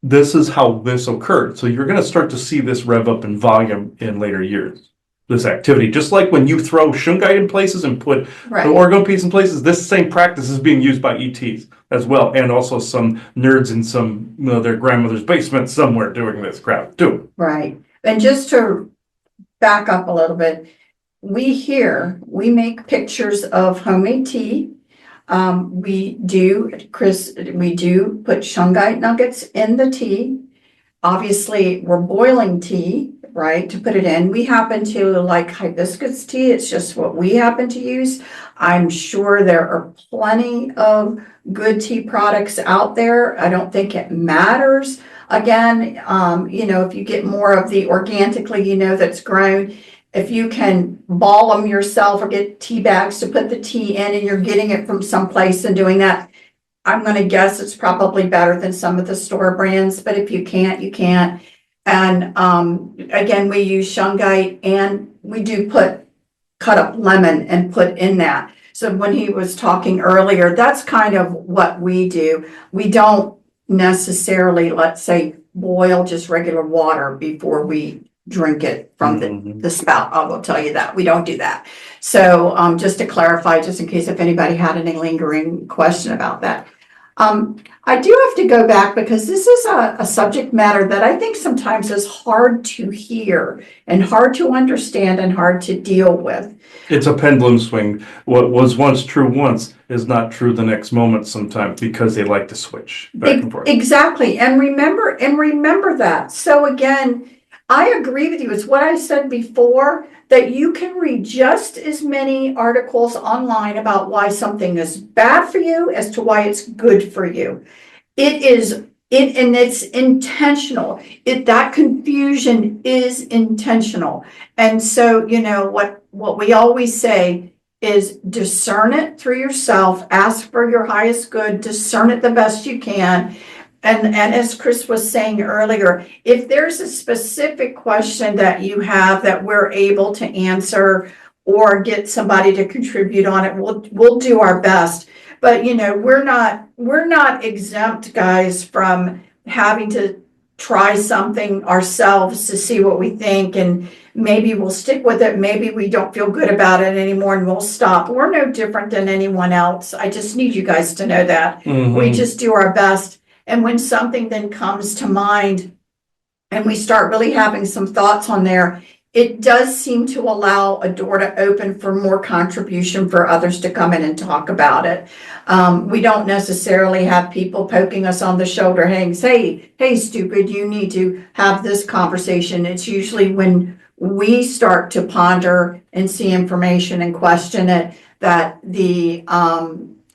This is how this occurred. So you're going to start to see this rev up in volume in later years. This activity, just like when you throw shungite in places and put the orgone piece in places, this same practice is being used by ETs as well, and also some nerds in some their grandmother's basement somewhere doing this crap too. Right. And just to back up a little bit, we make pictures of homemade tea. We do put shungite nuggets in the tea. Obviously, we're boiling tea right, to put it in. We happen to like hibiscus tea. It's just what we happen to use. I'm sure there are plenty of good tea products out there. I don't think it matters. Again, if you get more of the organically, that's grown, if you can ball them yourself or get tea bags to put the tea in and you're getting it from someplace and doing that, I'm going to guess it's probably better than some of the store brands, but if you can't, you can't. And again, we use shungite and we do cut up lemon and put in that. So when he was talking earlier, that's kind of what we do. We don't necessarily, let's say, boil just regular water before we drink it from the spout. I will tell you that we don't do that. So just to clarify, just in case if anybody had any lingering question about that. I do have to go back because this is a subject matter that I think sometimes is hard to hear and hard to understand and hard to deal with. It's a pendulum swing. What was once true once is not true the next moment sometimes because they like to switch back and forth. Exactly. And remember that. So again, I agree with you. It's what I said before, that you can read just as many articles online about why something is bad for you as to why it's good for you. And it's intentional. That confusion is intentional. And so, what we always say is discern it through yourself, ask for your highest good, discern it the best you can. And as Chris was saying earlier, if there's a specific question that you have that we're able to answer or get somebody to contribute on it, we'll do our best. But we're not exempt, guys, from having to try something ourselves to see what we think, and maybe we'll stick with it. Maybe we don't feel good about it anymore and we'll stop. We're no different than anyone else. I just need you guys to know that. We just do our best. And when something then comes to mind and we start really having some thoughts on there, it does seem to allow a door to open for more contribution for others to come in and talk about it. We don't necessarily have people poking us on the shoulder, hey, stupid, you need to have this conversation. It's usually when we start to ponder and see information and question it that the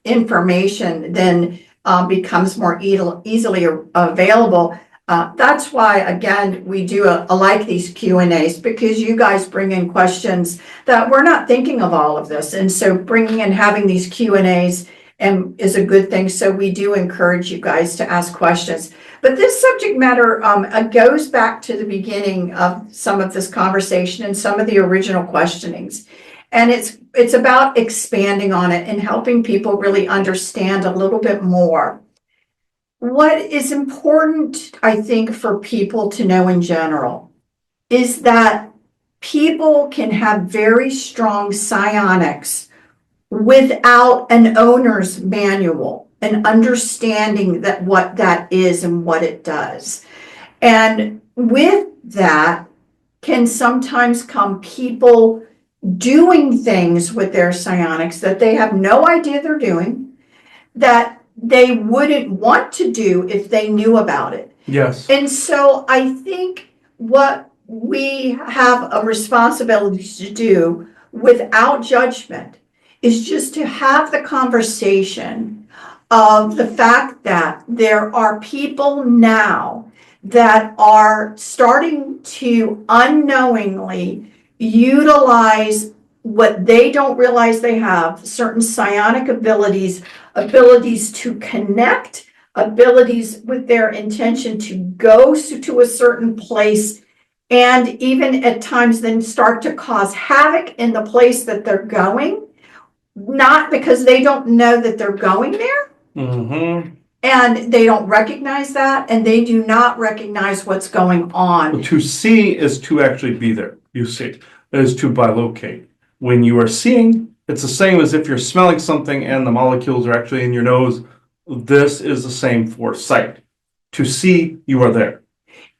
information then becomes more easily available. That's why, again, we do like these Q&As, because you guys bring in questions that we're not thinking of all of this. And so bringing and having these Q&As is a good thing. So we do encourage you guys to ask questions. But this subject matter goes back to the beginning of some of this conversation and some of the original questionings. And it's about expanding on it and helping people really understand a little bit more. What is important, I think, for people to know in general is that people can have very strong psionics without an owner's manual and understanding that what that is and what it does. And with that can sometimes come people doing things with their psionics that they have no idea they're doing, that they wouldn't want to do if they knew about it. Yes. And so I think what we have a responsibility to do without judgment is just to have the conversation of the fact that there are people now that are starting to unknowingly utilize what they don't realize they have, certain psionic abilities to connect, abilities with their intention to go to a certain place, and even at times then start to cause havoc in the place that they're going, not because they don't know that they're going there. And they don't recognize that, and they do not recognize what's going on. Well, to see is to actually be there. You see, is to bilocate. When you are seeing, it's the same as if you're smelling something and the molecules are actually in your nose. This is the same for sight. To see, you are there.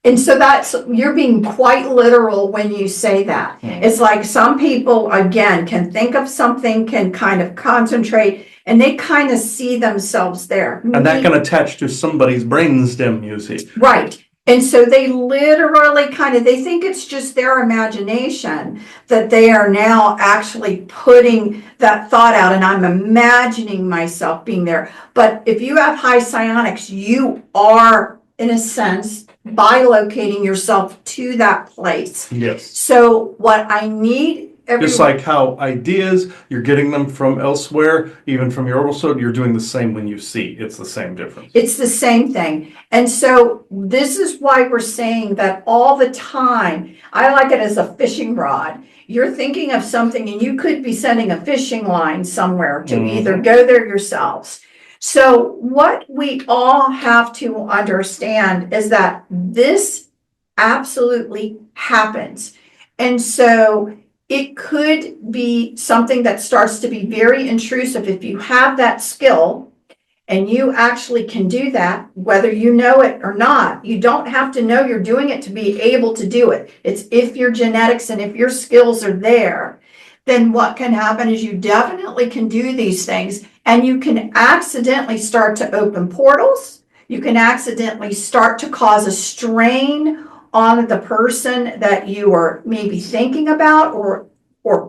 And so you're being quite literal when you say that. It's like some people, again, can think of something, can kind of concentrate, and they kind of see themselves there. And that can attach to somebody's brainstem, you see. Right. And so they literally they think it's just their imagination that they are now actually putting that thought out, and I'm imagining myself being there. But if you have high psionics, you are, in a sense, bilocating yourself to that place. Yes. So what I need Just like how ideas, you're getting them from elsewhere, even from your oral, you're doing the same when you see. It's the same difference. It's the same thing. And so this is why we're saying that all the time. I like it as a fishing rod. You're thinking of something and you could be sending a fishing line somewhere to either go there yourselves. So what we all have to understand is that this absolutely happens. And so it could be something that starts to be very intrusive. If you have that skill and you actually can do that, whether you know it or not, you don't have to know you're doing it to be able to do it. It's if your genetics and if your skills are there, then what can happen is you definitely can do these things, and you can accidentally start to open portals. You can accidentally start to cause a strain on the person that you are maybe thinking about, or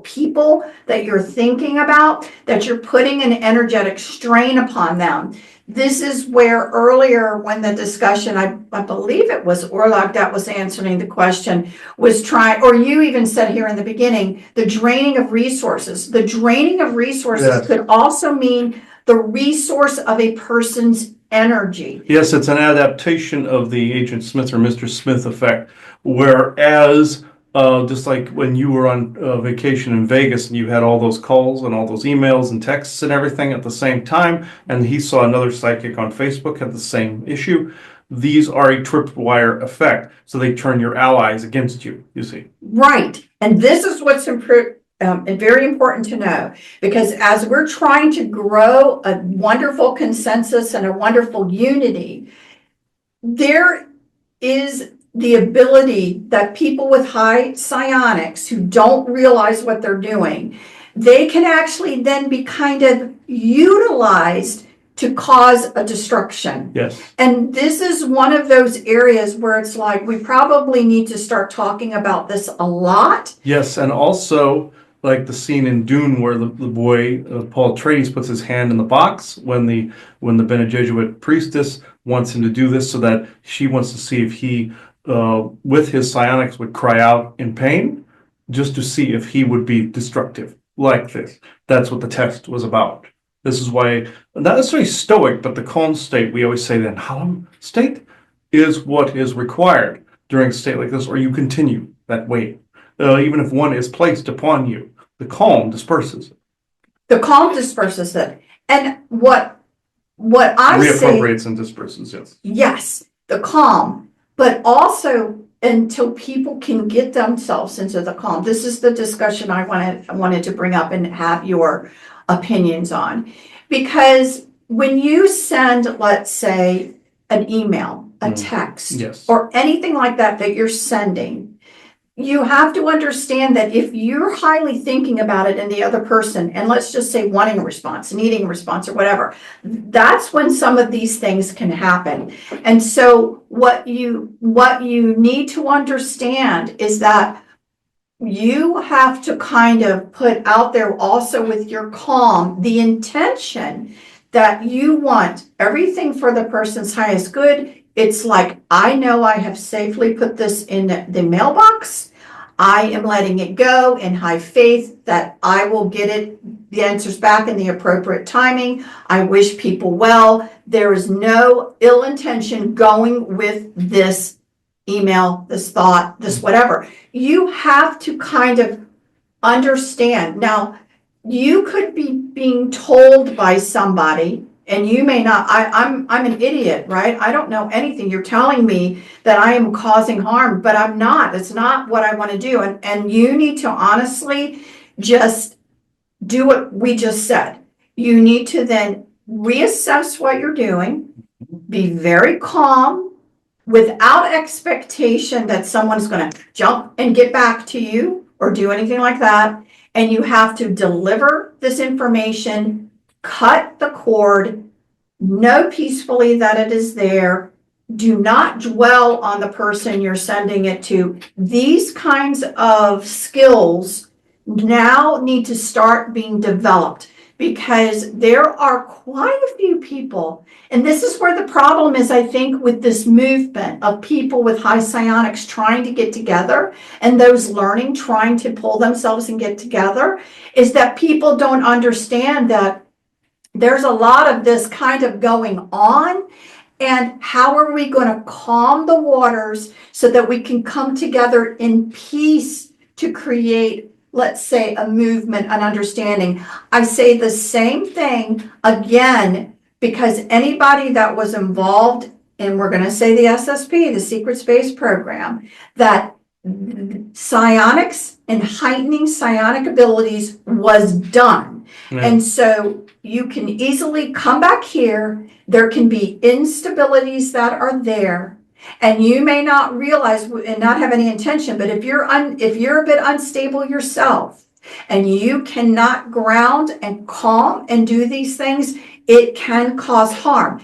people that you're thinking about, that you're putting an energetic strain upon them. This is where earlier when the discussion, I believe it was Orlog that was answering the question, was trying, or you even said here in the beginning, the draining of resources. The draining of resources could also mean the resource of a person's energy. Yes, it's an adaptation of the Agent Smith or Mr. Smith effect, whereas just like when you were on vacation in Vegas and you had all those calls and all those emails and texts and everything at the same time, and he saw another psychic on Facebook had the same issue. These are a tripwire effect, so they turn your allies against you, you see. Right, and this is what's very important to know, because as we're trying to grow a wonderful consensus and a wonderful unity, there is the ability that people with high psionics who don't realize what they're doing, they can actually then be kind of utilized to cause a destruction. Yes. And this is one of those areas where it's like we probably need to start talking about this a lot. Yes, and also like the scene in Dune where the boy Paul Atreides puts his hand in the box when the Bene Gesserit priestess wants him to do this, so that she wants to see if he with his psionics would cry out in pain, just to see if he would be destructive like this. That's what the test was about. This is why, not necessarily stoic, but the calm state, we always say the Hallam state is what is required during a state like this, or you continue that way. Even if one is placed upon you, the calm disperses it. The calm disperses it. And what I say... Reappropriates and disperses, yes. Yes, the calm. But also, until people can get themselves into the calm. This is the discussion I wanted to bring up and have your opinions on. Because when you send, let's say, an email, a text, yes, or anything like that you're sending, you have to understand that if you're highly thinking about it and the other person, and let's just say wanting a response, needing a response or whatever, that's when some of these things can happen. And so what you need to understand is that you have to kind of put out there also with your calm, the intention that you want everything for the person's highest good. It's like, I know I have safely put this in the mailbox. I am letting it go in high faith that I will get the answers back in the appropriate timing. I wish people well. There is no ill intention going with this email, this thought, this whatever. You have to kind of understand. Now, you could be being told by somebody, and you may not. I'm an idiot, right? I don't know anything. You're telling me that I am causing harm, but I'm not. It's not what I want to do. And you need to honestly just do what we just said. You need to then reassess what you're doing, be very calm, without expectation that someone's going to jump and get back to you or do anything like that. And you have to deliver this information, cut the cord, know peacefully that it is there, do not dwell on the person you're sending it to. These kinds of skills now need to start being developed, because there are quite a few people, and this is where the problem is, I think, with this movement of people with high psionics trying to get together, and those learning trying to pull themselves and get together, is that people don't understand that there's a lot of this kind of going on. And how are we going to calm the waters so that we can come together in peace to create, let's say, a movement, an understanding? I say the same thing again, because anybody that was involved in, we're going to say, the SSP, the Secret Space Program, that psionics and heightening psionic abilities was done. Yeah. And so you can easily come back here. There can be instabilities that are there, and you may not realize and not have any intention, but if you're a bit unstable yourself and you cannot ground and calm and do these things, it can cause harm.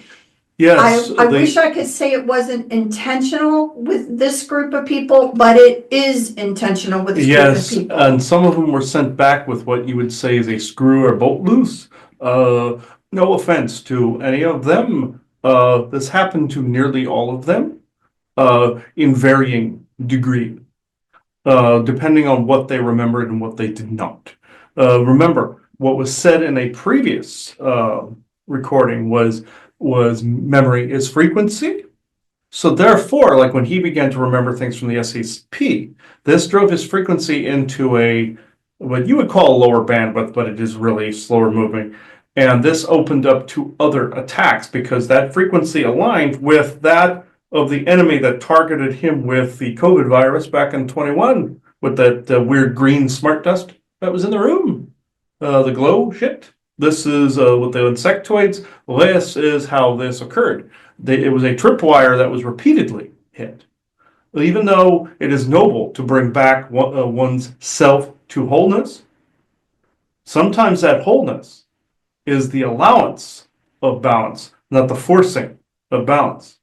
Yes, I wish I could say it wasn't intentional with this group of people, but it is intentional with this group of people. and some of them were sent back with what you would say is a screw or bolt loose. No offense to any of them. This happened to nearly all of them, in varying degree, depending on what they remembered and what they did not. Remember, what was said in a previous recording was memory is frequency. So therefore, like when he began to remember things from the SCP, this drove his frequency into a what you would call a lower bandwidth, but it is really slower moving. And this opened up to other attacks because that frequency aligned with that of the enemy that targeted him with the COVID virus back in 21 with that weird green smart dust that was in the room. The glow shit. This is with the insectoids. This is how this occurred. It was a tripwire that was repeatedly hit. Even though it is noble to bring back one's self to wholeness, sometimes that wholeness is the allowance of balance, not the forcing of balance.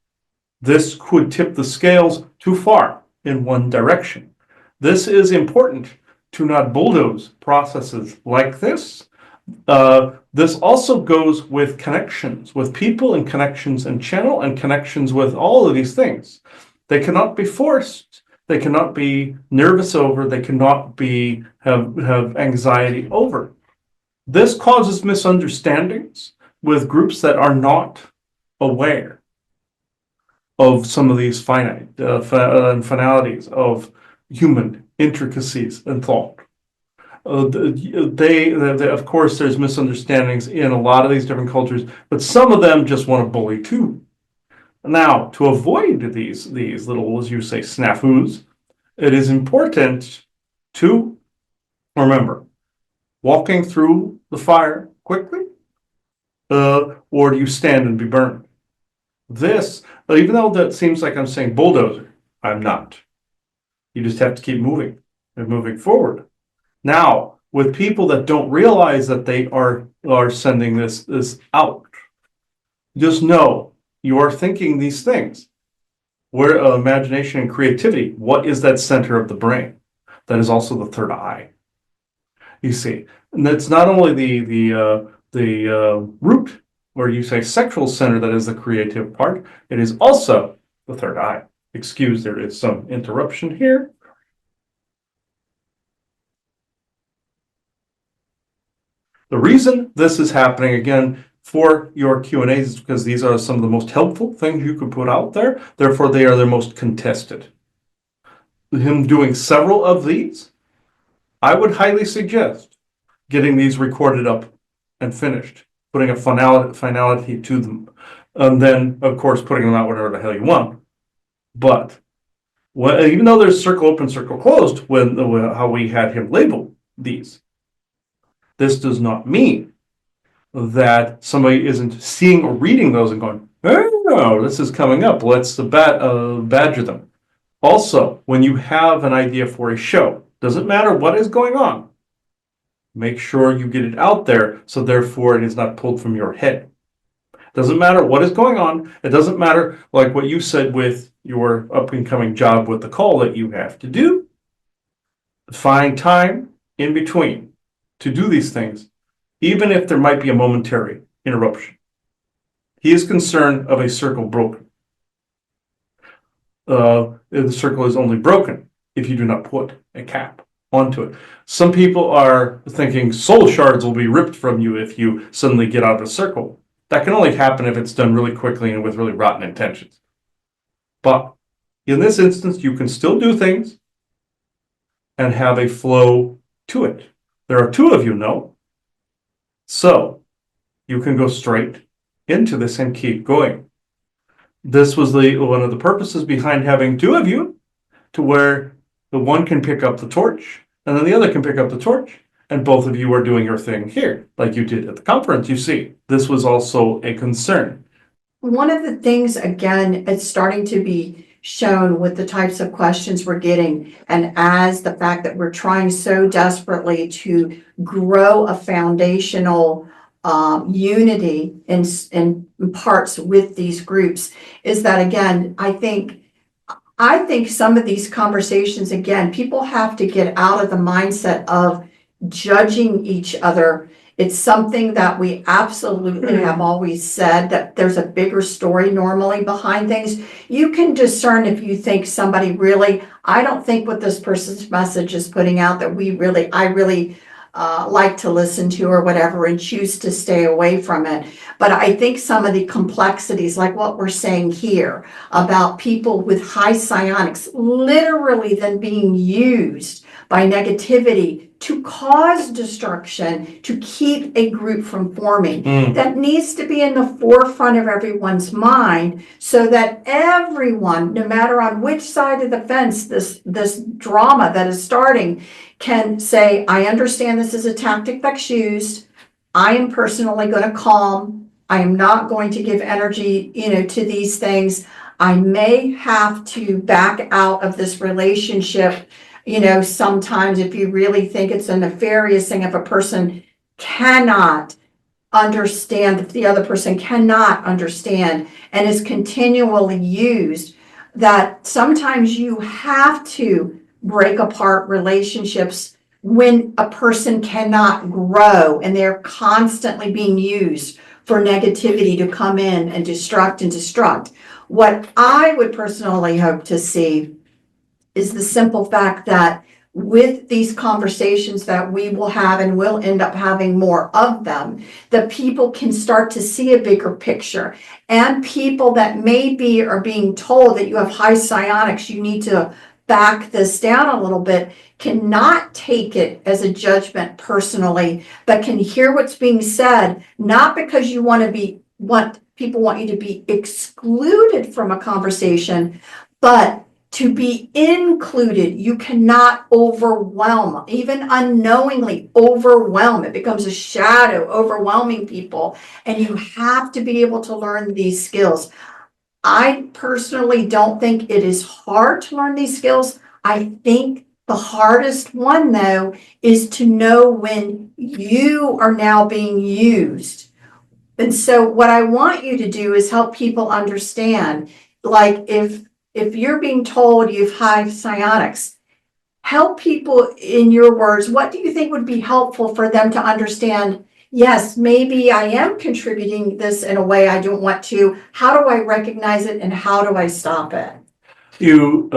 This could tip the scales too far in one direction. This is important to not bulldoze processes like this. This also goes with connections, with people and connections and channel and connections with all of these things. They cannot be forced. They cannot be nervous over. They cannot be have anxiety over. This causes misunderstandings with groups that are not aware of some of these finite finalities of human intricacies and thought. They, of course, there's misunderstandings in a lot of these different cultures, but some of them just want to bully too. Now, to avoid these little, as you say, snafus, it is important to remember walking through the fire quickly, or do you stand and be burned? This, even though that seems like I'm saying bulldozer, I'm not. You just have to keep moving and moving forward. Now, with people that don't realize that they are sending this out, just know you are thinking these things. Where imagination and creativity, what is that center of the brain? That is also the third eye. You see, and that's not only the root, or you say sexual center, that is the creative part. It is also the third eye. Excuse, there is some interruption here. The reason this is happening, again, for your Q&As is because these are some of the most helpful things you could put out there. Therefore, they are the most contested. Him doing several of these, I would highly suggest getting these recorded up and finished, putting a finality to them. And then, of course, putting them out whatever the hell you want. But even though there's circle open, circle closed, when how we had him label these, this does not mean that somebody isn't seeing or reading those and going, oh, this is coming up. Let's badger them. Also, when you have an idea for a show, doesn't matter what is going on, make sure you get it out there so therefore it is not pulled from your head. Doesn't matter what is going on. It doesn't matter, like what you said with your up and coming job with the call that you have to do. Find time in between to do these things, even if there might be a momentary interruption. He is concerned of a circle broken. The circle is only broken if you do not put a cap onto it. Some people are thinking soul shards will be ripped from you if you suddenly get out of the circle. That can only happen if it's done really quickly and with really rotten intentions. But in this instance, you can still do things and have a flow to it. There are two of you, no? So you can go straight into this and keep going. This was one of the purposes behind having two of you, to where the one can pick up the torch and then the other can pick up the torch, and both of you are doing your thing here, like you did at the conference. You see, this was also a concern. One of the things, again, it's starting to be shown with the types of questions we're getting, and as the fact that we're trying so desperately to grow a foundational unity in parts with these groups, is that, again, I think some of these conversations, again, people have to get out of the mindset of judging each other. It's something that we absolutely have always said, that there's a bigger story normally behind things. You can discern if you think somebody really, I don't think what this person's message is putting out that I really like to listen to or whatever, and choose to stay away from it. But I think some of the complexities, like what we're saying here about people with high psionics literally then being used by negativity to cause destruction, to keep a group from forming. That needs to be in the forefront of everyone's mind, so that everyone, no matter on which side of the fence this drama that is starting, can say, I understand this is a tactic that's used. I am personally going to calm. I am not going to give energy, to these things. I may have to back out of this relationship. Sometimes if you really think it's a nefarious thing, if a person cannot understand, if the other person cannot understand and is continually used, that sometimes you have to break apart relationships when a person cannot grow and they're constantly being used for negativity to come in and destruct. What I would personally hope to see is the simple fact that with these conversations that we will have, and we'll end up having more of them, the people can start to see a bigger picture. And people that maybe are being told that you have high psionics, you need to back this down a little bit, cannot take it as a judgment personally, but can hear what's being said, not because you people want you to be excluded from a conversation, but to be included. You cannot overwhelm, even unknowingly overwhelm. It becomes a shadow overwhelming people, and you have to be able to learn these skills. I personally don't think it is hard to learn these skills. I think the hardest one, though, is to know when you are now being used. And so what I want you to do is help people understand, like if you're being told you have high psionics, help people in your words. What do you think would be helpful for them to understand? Yes, maybe I am contributing this in a way I don't want to. How do I recognize it, and how do I stop it? You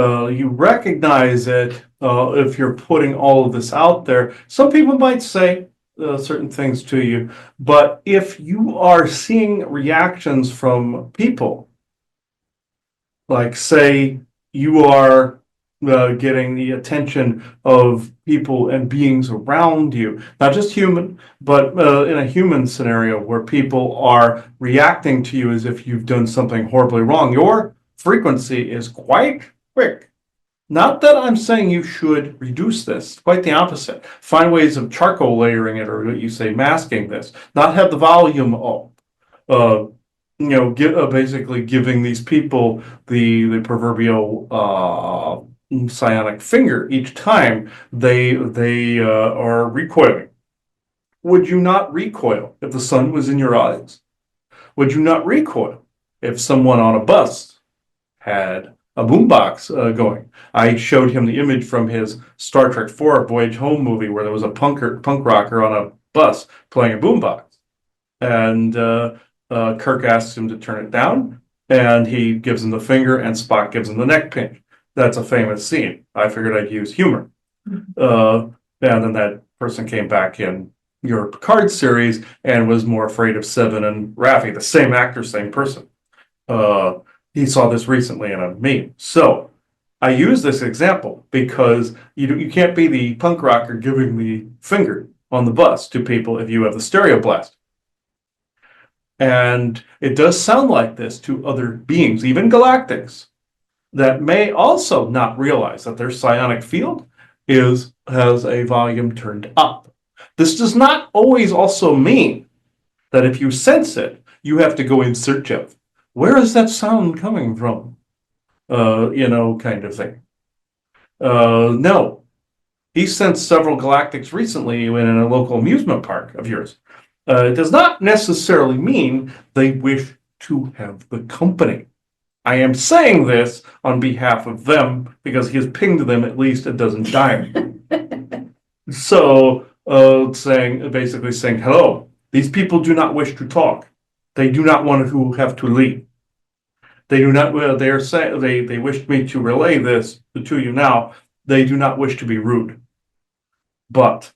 recognize it if you're putting all of this out there. Some people might say certain things to you, but if you are seeing reactions from people, like say you are getting the attention of people and beings around you, not just human, but in a human scenario where people are reacting to you as if you've done something horribly wrong, your frequency is quite quick. Not that I'm saying you should reduce this, quite the opposite. Find ways of charcoal layering it, or what you say, masking this. Not have the volume up. Basically giving these people the proverbial psionic finger each time they are recoiling. Would you not recoil if the sun was in your eyes? would you not recoil if someone on a bus had a boombox going? I showed him the image from his Star Trek IV Voyage Home movie where there was a punk rocker on a bus playing a boombox. And Kirk asks him to turn it down, and he gives him the finger, and Spock gives him the neck pinch. That's a famous scene. I figured I'd use humor. And then that person came back in your Picard series and was more afraid of Seven and Raffi, the same actor, same person. He saw this recently in a meme. So I use this example because you can't be the punk rocker giving the finger on the bus to people if you have the stereo blast. And it does sound like this to other beings, even galactics, that may also not realize that their psionic field has a volume turned up. This does not always also mean that if you sense it, you have to go in search of, where is that sound coming from? Kind of thing. No. He sensed several galactics recently in a local amusement park of yours. It does not necessarily mean they wish to have the company. I am saying this on behalf of them because he has pinged them at least a dozen times. So, basically saying, hello, these people do not wish to talk. They do not want to have to leave. They do not, they are saying, they wished me to relay this to you now. They do not wish to be rude. But,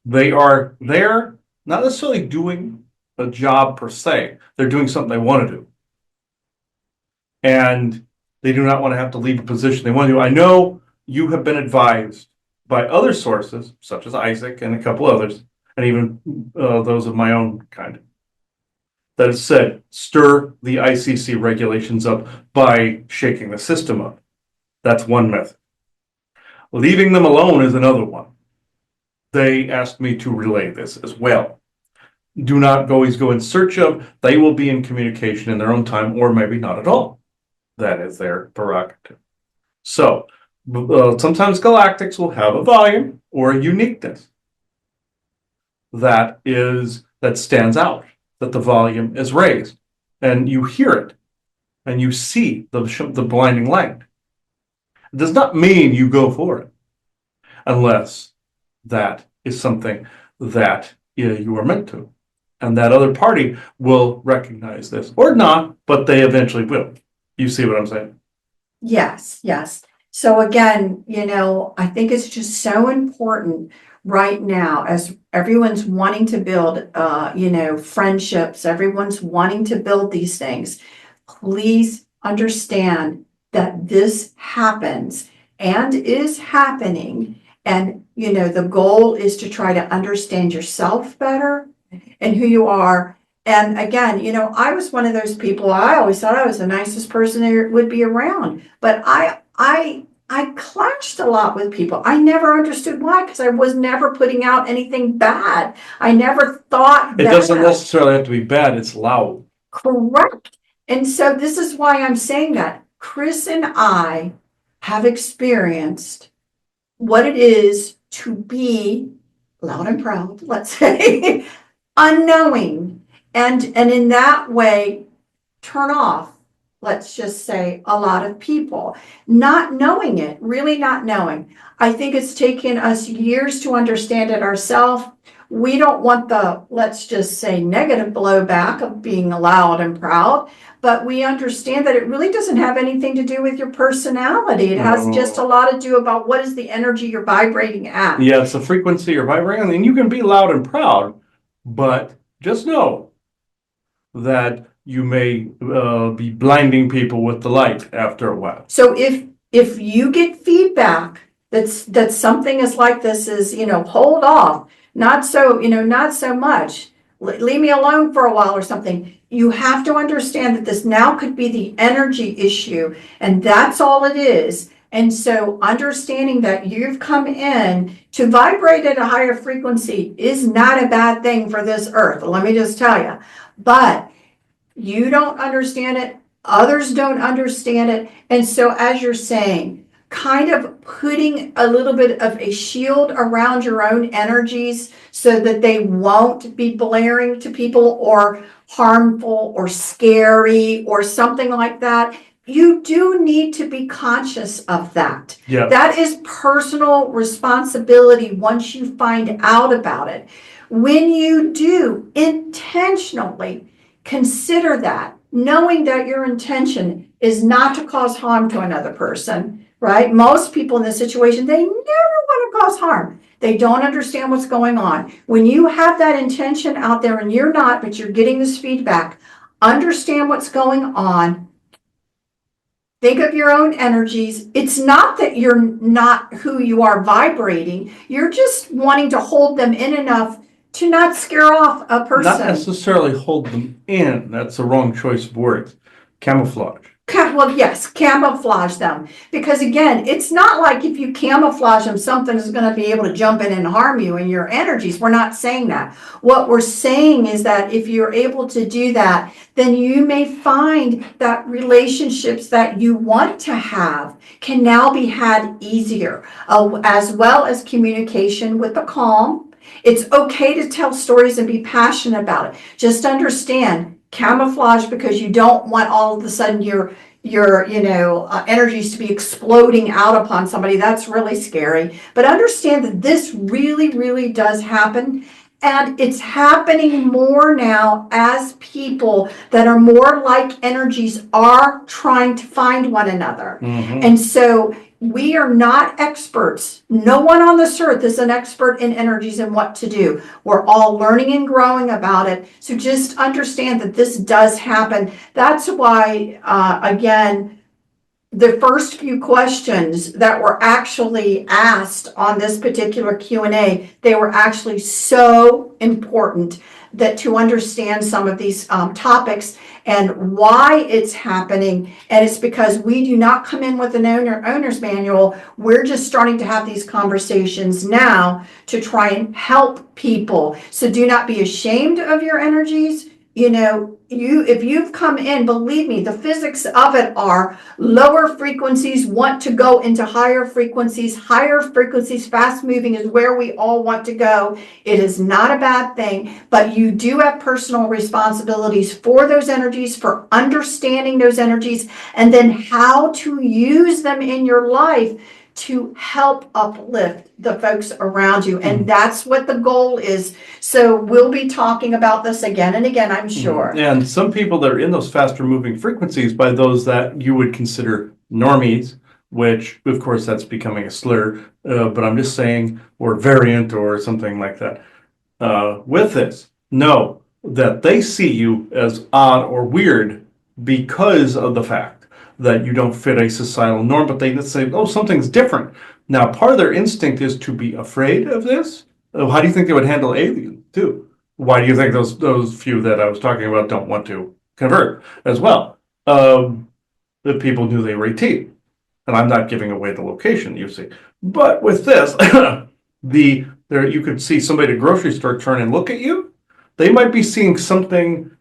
they are there, not necessarily doing a job per se. They're doing something they want to do. And they do not want to have to leave a position they want to do. I know you have been advised by other sources, such as Isaac and a couple others, and even those of my own kind, that have said, stir the ICC regulations up by shaking the system up. That's one method. Leaving them alone is another one. They asked me to relay this as well. Do not always go in search of. They will be in communication in their own time, or maybe not at all. That is their prerogative. So, sometimes galactics will have a volume or a uniqueness that stands out, that the volume is raised, and you hear it, and you see the blinding light. It does not mean you go for it, unless that is something that you are meant to. And that other party will recognize this, or not, but they eventually will. You see what I'm saying? Yes, yes. So again, I think it's just so important right now as everyone's wanting to build, friendships, everyone's wanting to build these things. Please understand that this happens and is happening. And, the goal is to try to understand yourself better and who you are. And again, I was one of those people, I always thought I was the nicest person there would be around. But I clashed a lot with people. I never understood why, because I was never putting out anything bad. I never thought that. It doesn't necessarily have to be bad, it's loud. Correct. And so this is why I'm saying that. Chris and I have experienced what it is to be loud and proud, let's say, unknowing, and in that way turn off, let's just say, a lot of people, not knowing it, really not knowing. I think it's taken us years to understand it ourselves. We don't want the, let's just say, negative blowback of being loud and proud, but we understand that it really doesn't have anything to do with your personality. It has just a lot to do about what is the energy you're vibrating at. Yeah, it's the frequency you're vibrating, and you can be loud and proud, but just know that you may be blinding people with the light after a while. So if you get feedback that something is like this is, hold off, not so much, leave me alone for a while or something. You have to understand that this now could be the energy issue, and that's all it is. And so understanding that you've come in to vibrate at a higher frequency is not a bad thing for this earth. Let me just tell you. But you don't understand it. Others don't understand it. And so as you're saying, kind of putting a little bit of a shield around your own energies so that they won't be blaring to people or harmful or scary or something like that. You do need to be conscious of that. Yeah. That is personal responsibility once you find out about it. When you do intentionally consider that, knowing that your intention is not to cause harm to another person, right? Most people in this situation, they never want to cause harm. They don't understand what's going on. When you have that intention out there and you're not, but you're getting this feedback, understand what's going on. Think of your own energies. It's not that you're not who you are vibrating. You're just wanting to hold them in enough to not scare off a person. Not necessarily hold them in. That's the wrong choice of words. Camouflage. Well, yes, camouflage them. Because again, it's not like if you camouflage them, something is going to be able to jump in and harm you and your energies. We're not saying that. What we're saying is that if you're able to do that, then you may find that relationships that you want to have can now be had easier, as well as communication with the calm. It's okay to tell stories and be passionate about it. Just understand camouflage, because you don't want all of a sudden your energies to be exploding out upon somebody. That's really scary. But understand that this really does happen. And it's happening more now as people that are more like energies are trying to find one another. Mm-hmm. And so we are not experts. No one on this earth is an expert in energies and what to do. We're all learning and growing about it. So just understand that this does happen. That's why, again, the first few questions that were actually asked on this particular Q&A, they were actually so important that to understand some of these topics and why it's happening. And it's because we do not come in with an owner's manual. We're just starting to have these conversations now to try and help people. So do not be ashamed of your energies. If you've come in, believe me, the physics of it are lower frequencies want to go into higher frequencies. Higher frequencies, fast moving is where we all want to go. It is not a bad thing, but you do have personal responsibilities for those energies, for understanding those energies, and then how to use them in your life to help uplift the folks around you. And that's what the goal is. So we'll be talking about this again and again, I'm sure. And some people that are in those faster moving frequencies by those that you would consider normies, which of course that's becoming a slur, but I'm just saying, or variant or something like that. With this, know that they see you as odd or weird because of the fact that you don't fit a societal norm, but they just say, oh, something's different. Now, part of their instinct is to be afraid of this. How do you think they would handle aliens, too? Why do you think those few that I was talking about don't want to convert as well? The people knew they were ET. And I'm not giving away the location, you see. But with this, you could see somebody at a grocery store turn and look at you. They might be seeing something,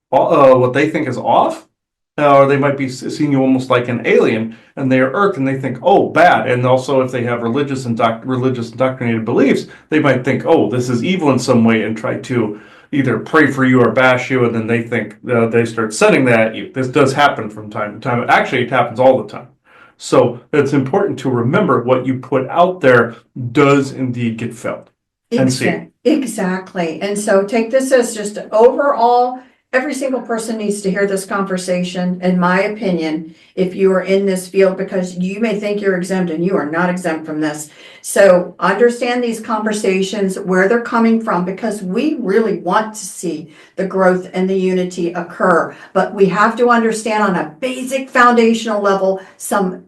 what they think is off. Or they might be seeing you almost like an alien, and they are irked, and they think, "Oh, bad." And also, if they have religious indoctrinated beliefs, they might think, "Oh, this is evil in some way," and try to either pray for you or bash you. And then they think they start sending that at you. This does happen from time to time. Actually, it happens all the time. So it's important to remember what you put out there does indeed get felt and seen. Exactly. And so take this as just overall. Every single person needs to hear this conversation, in my opinion, if you are in this field, because you may think you're exempt and you are not exempt from this. So understand these conversations, where they're coming from, because we really want to see the growth and the unity occur. But we have to understand on a basic foundational level some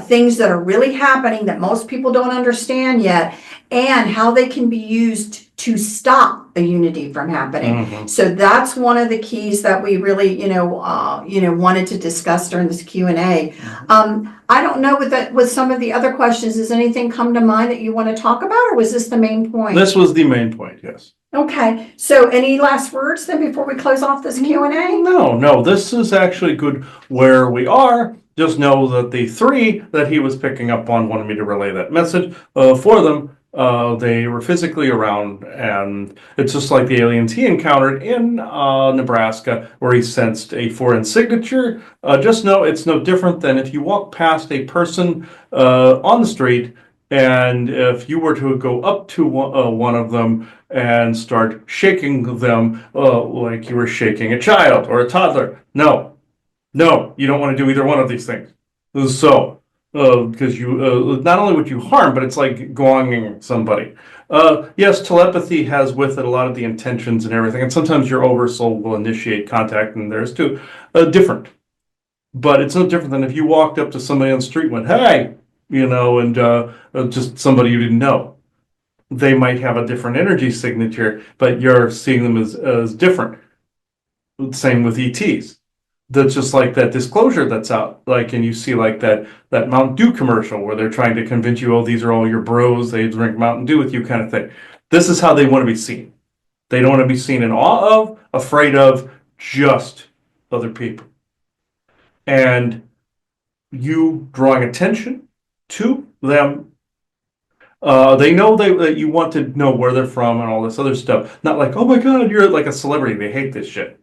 things that are really happening that most people don't understand yet, and how they can be used to stop a unity from happening. Mm-hmm. So that's one of the keys that we really, wanted to discuss during this Q&A. I don't know with some of the other questions, does anything come to mind that you want to talk about, or was this the main point? This was the main point, yes. Okay. So any last words then before we close off this Q&A? No, this is actually good where we are. Just know that the three that he was picking up on wanted me to relay that message for them. They were physically around, and it's just like the aliens he encountered in Nebraska, where he sensed a foreign signature. Just know it's no different than if you walk past a person on the street, and if you were to go up to one of them and start shaking them like you were shaking a child or a toddler. No, you don't want to do either one of these things. So, because you not only would you harm, but it's like gonging somebody. Yes, telepathy has with it a lot of the intentions and everything, and sometimes your oversoul will initiate contact, and there's too different. But it's no different than if you walked up to somebody on the street and went, "Hey," and just somebody you didn't know. They might have a different energy signature, but you're seeing them as different. Same with ETs. That's just like that disclosure that's out, like, and you see like that Mountain Dew commercial where they're trying to convince you, oh, these are all your bros, they drink Mountain Dew with you, kind of thing. This is how they want to be seen. They don't want to be seen in awe of, afraid of, just other people. And you drawing attention to them. They know that you want to know where they're from and all this other stuff. Not like, oh my God, you're like a celebrity. They hate this shit.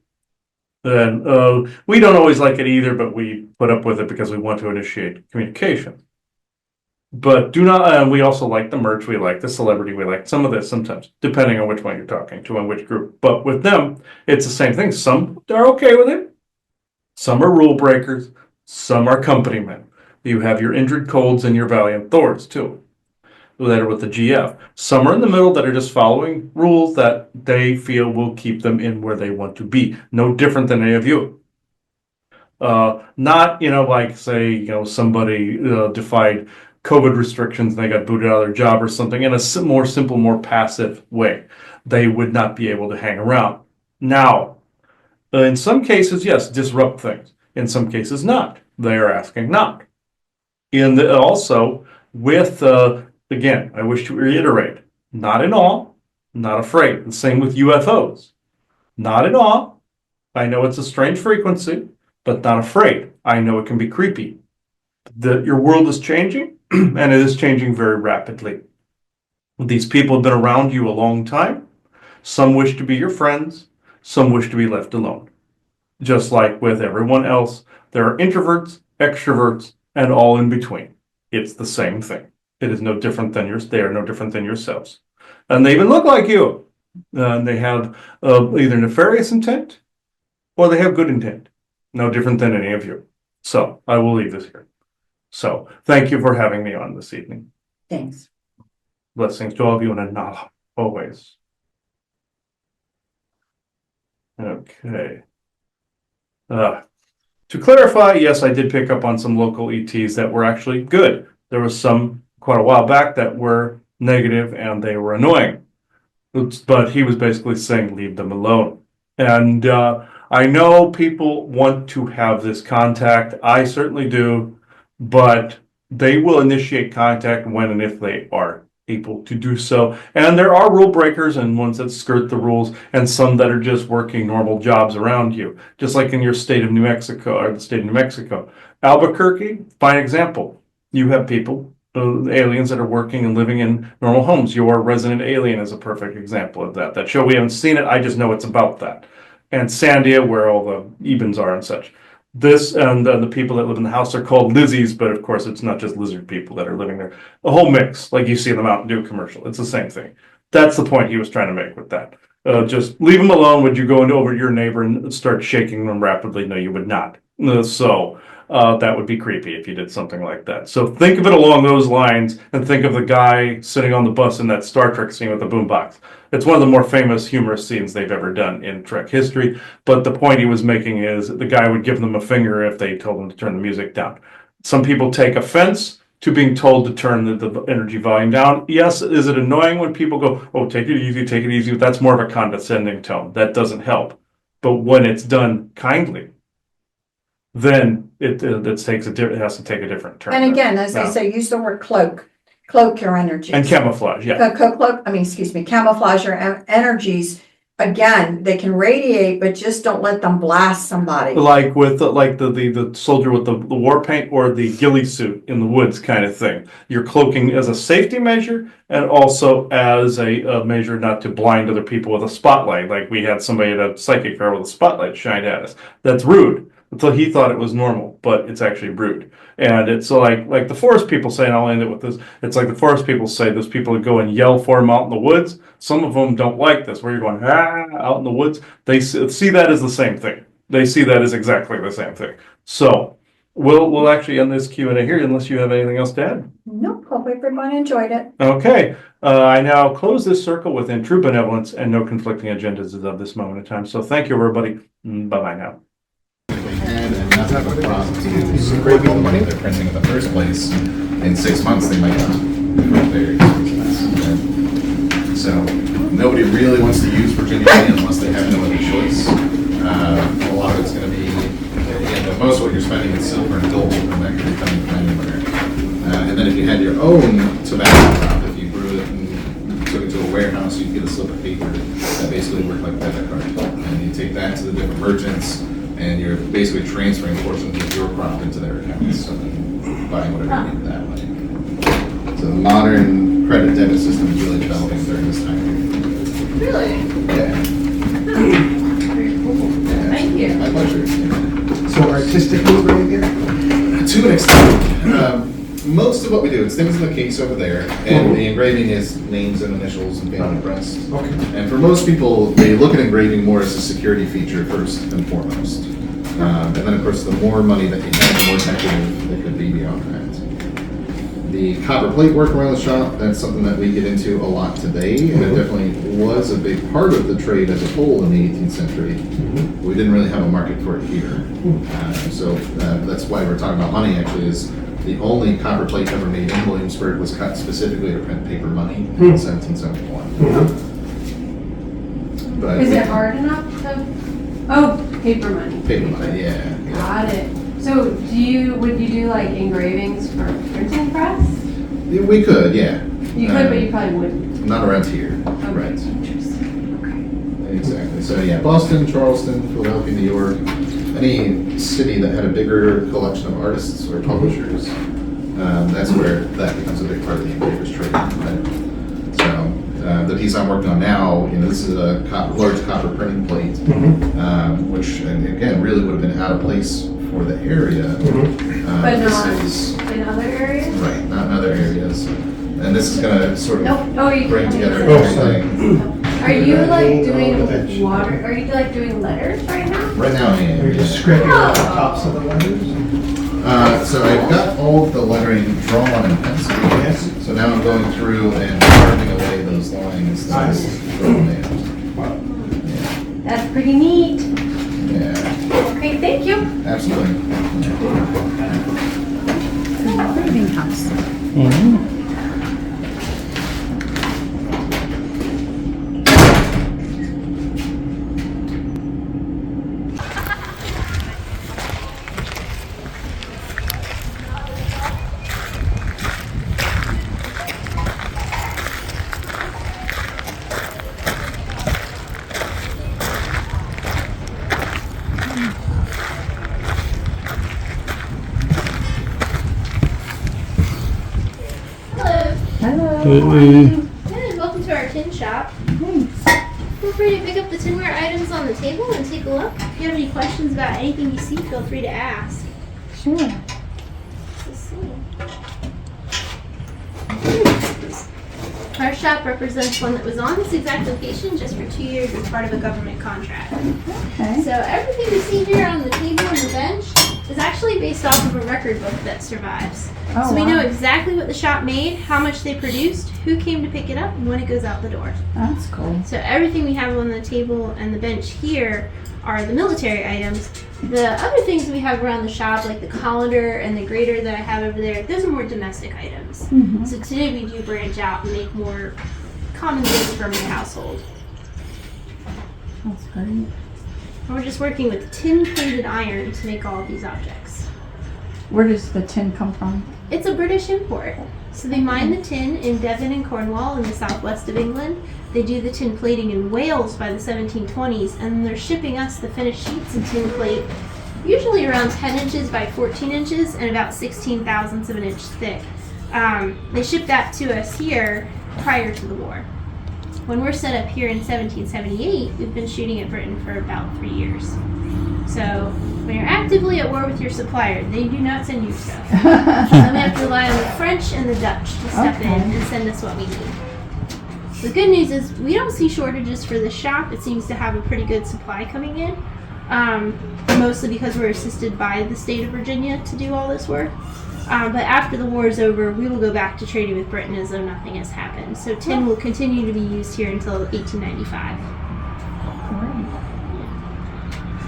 And we don't always like it either, but we put up with it because we want to initiate communication. But do not, we also like the merch, we like the celebrity, we like some of this sometimes, depending on which one you're talking to and which group. But with them, it's the same thing. Some are okay with it, some are rule breakers, some are company men. You have your Indrid Colds and your Valiant Thors too, that are with the GF. Some are in the middle that are just following rules that they feel will keep them in where they want to be. No different than any of you. Not, like say, somebody defied COVID restrictions and they got booted out of their job or something in a more simple, more passive way. They would not be able to hang around. Now, in some cases, yes, disrupt things. In some cases, not. They are asking not. Also, with, again, I wish to reiterate, not in awe, not afraid. The same with UFOs. Not in awe. I know it's a strange frequency, but not afraid. I know it can be creepy. Your world is changing, and it is changing very rapidly. These people have been around you a long time. Some wish to be your friends, some wish to be left alone. Just like with everyone else, there are introverts, extroverts, and all in between. It's the same thing. It is no different than yours. They are no different than yourselves. And they even look like you. They have either nefarious intent or they have good intent. No different than any of you. So I will leave this here. So thank you for having me on this evening. Thanks. Blessings to all of you and a nala, always. Okay. To clarify, yes, I did pick up on some local ETs that were actually good. There was some quite a while back that were negative and they were annoying. But he was basically saying, leave them alone. And I know people want to have this contact. I certainly do. But they will initiate contact when and if they are able to do so. And there are rule breakers and ones that skirt the rules and some that are just working normal jobs around you. Just like in your state of New Mexico or the state of New Mexico. Albuquerque, fine example. You have people, aliens that are working and living in normal homes. Your Resident Alien is a perfect example of that. That show, we haven't seen it, I just know it's about that. And Sandia, where all the Ebens are and such. This and the people that live in the house are called Lizzies, but of course it's not just lizard people that are living there. A whole mix, like you see in the Mountain Dew commercial. It's the same thing. That's the point he was trying to make with that. Just leave them alone. Would you go into over to your neighbor and start shaking them rapidly? No, you would not. That would be creepy if you did something like that. So think of it along those lines and think of the guy sitting on the bus in that Star Trek scene with the boombox. It's one of the more famous humorous scenes they've ever done in Trek history. But the point he was making is the guy would give them a finger if they told him to turn the music down. Some people take offense to being told to turn the energy volume down. Yes, is it annoying when people go, oh, take it easy, take it easy? That's more of a condescending tone. That doesn't help. But when it's done kindly, then it has to take a different turn. And again, as I say, use the word cloak your energies. And camouflage, yeah. Camouflage your energies again, they can radiate, but just don't let them blast somebody. Like with the soldier with the war paint or the ghillie suit in the woods kind of thing. You're cloaking as a safety measure and also as a measure not to blind other people with a spotlight. Like we had somebody at a psychic fair with a spotlight shined at us. That's rude. Until he thought it was normal, but it's actually rude. And it's like the forest people say, and I'll end it with this. It's like the forest people say, those people that go and yell for him out in the woods. Some of them don't like this, where you're going, out in the woods. They see that as the same thing. They see that as exactly the same thing. So we'll actually end this Q&A here unless you have anything else to add. Nope, hope everyone enjoyed it. Okay. I now close this circle within true benevolence and no conflicting agendas as of this moment in time. So thank you, everybody. Bye-bye now. And not have a problem to scrape all the money they're printing in the first place. In 6 months, they might not. For various reasons. So nobody really wants to use Virginia money unless they have no other choice. A lot of it's going to be, again, most of what you're spending is silver and gold, and that could be coming from anywhere. And then if you had your own tobacco crop, if you grew it and took it to a warehouse, you'd get a slip of paper that basically worked like a debit card. And you take that to the different merchants, and you're basically transferring portions of your crop into their accounts and buying whatever you need that way. So the modern credit debit system is really developing during this time period. Really? Yeah. Very cool. Yeah. Thank you. My pleasure. So artistically, right here? To an extent. Most of what we do, it's things in the case over there, and the engraving is names and initials and family crest. Okay. And for most people, they look at engraving more as a security feature first and foremost. And then, of course, the more money that you have, the more decorative it could be beyond that. The copper plate work around the shop, that's something that we get into a lot today, and it definitely was a big part of the trade as a whole in the 18th century. We didn't really have a market for it here. So that's why we're talking about money, actually, is the only copper plate ever made in Williamsburg was cut specifically to print paper money in 1771. But Is it hard enough to? Oh, paper money. paper money, yeah. Got it. So would you do like engravings for printing press? Yeah, we could, yeah. You could, but you probably wouldn't. Not around here. Okay. Right. Interesting. Okay. Exactly. So yeah, Boston, Charleston, Philadelphia, New York, any city that had a bigger collection of artists or publishers, that's where that becomes a big part of the engraver's trade. Right? So the piece I'm working on now, this is a large copper printing plate, which, and again, really would have been out of place for the area. But this not is- in other areas? Right, not in other areas. And this is going to sort of Nope. Oh, you bring together Oh, sorry. everything. Are you like On the bench. doing water? Are you like doing letters right now? Right now I am. You're just scraping off the tops of the letters? So I've got all of the lettering drawn in pencil. Yes. So now I'm going through and carving away those lines that Nice. I've drawn in. Wow. That's pretty neat. Yeah, Okay, thank you. absolutely. Engraving house. Hello. Hello. Good. Welcome to our tin shop. Feel free to pick up the tinware items on the table and take a look. If you have any questions about anything you see, feel free to ask. Sure. Let's see. Our shop represents one that was on this exact location just for 2 years as part of a government contract. Okay. So everything you see here on the table and the bench is actually based off of a record book that survives. Oh, So we wow. know exactly what the shop made, how much they produced, who came to pick it up, and when it goes out the door. That's cool. So everything we have on the table and the bench here are the military items. The other things we have around the shop, like the colander and the grater that I have over there, those are more domestic items. Mhm. So today we do branch out and make more common goods from your household. That's great. And we're just working with tin-plated iron to make all of these objects. Where does the tin come from? It's a British import. So they mine the tin in Devon and Cornwall in the southwest of England, They do the tin plating in Wales by the 1720s, and they're shipping us the finished sheets and tin plate, usually around 10 inches by 14 inches and about 16 thousandths of an inch thick. They shipped that to us here prior to the war. When we're set up here in 1778, we've been shooting at Britain for about 3 years. So when you're actively at war with your supplier, they do not send you stuff. Then we have to rely on the French and the Dutch to step in and send us what we need. The good news is we don't see shortages for this shop. It seems to have a pretty good supply coming in, mostly because we're assisted by the state of Virginia to do all this work. But after the war is over, we will go back to trading with Britain as though nothing has happened. So tin will continue to be used here until 1895.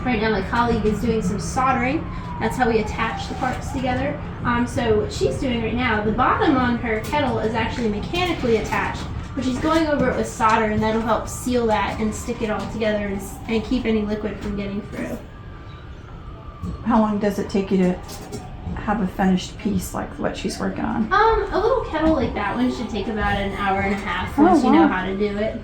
Right now my colleague is doing some soldering. That's how we attach the parts together. So what she's doing right now, the bottom on her kettle is actually mechanically attached, but she's going over it with solder, and that'll help seal that and stick it all together and keep any liquid from getting through. How long does it take you to have a finished piece like what she's working on? A little kettle like that one should take about an hour and a half once you know how to do it.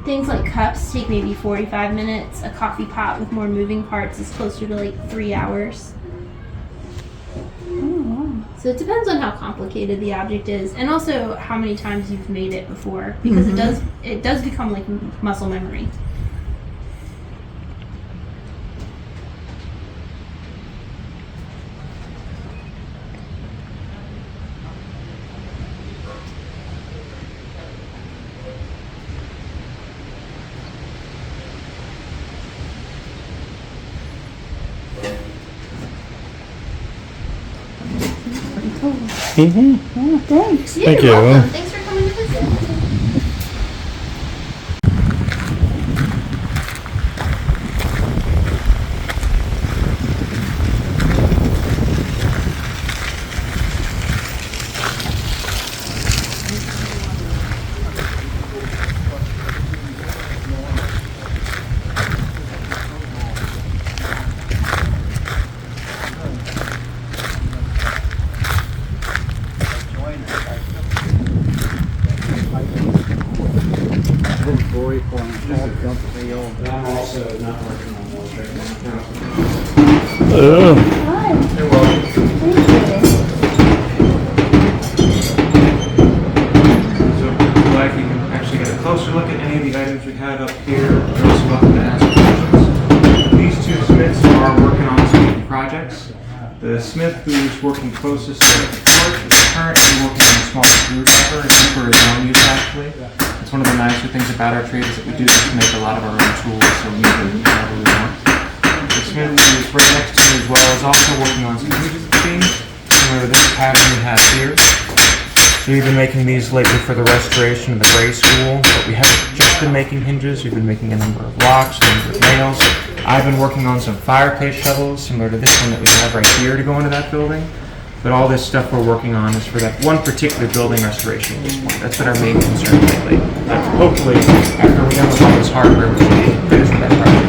Things like cups take maybe 45 minutes. A coffee pot with more moving parts is closer to like 3 hours. So it depends on how complicated the object is, and also how many times you've made it before, because it does become like muscle memory. Oh, thanks. Yeah, Thank you're you. welcome. Thanks for coming to visit. I'm also not working on those right now. Hi. You're welcome. So glad you can actually get a closer look at any of the items we have up here. You're also welcome to ask questions. These two smiths are working on some projects. The smith who's working closest to the torch is currently working on a small screwdriver. It's for his own use actually. It's one of the nicer things about our trade is that we do get to make a lot of our own tools, so we use them whenever we want. The smith who's right next to me as well is also working on some hinges machines, similar to this pattern we have here. So we've been making these lately for the restoration of the Gray School, but we haven't just been making hinges, we've been making a number of locks, a number of nails. I've been working on some fireplace shovels, similar to this one that we have right here to go into that building. But all this stuff we're working on is for that one particular building restoration at this point. That's been our main concern lately. But hopefully, after we're done with all this hardware, we should be finished with that project.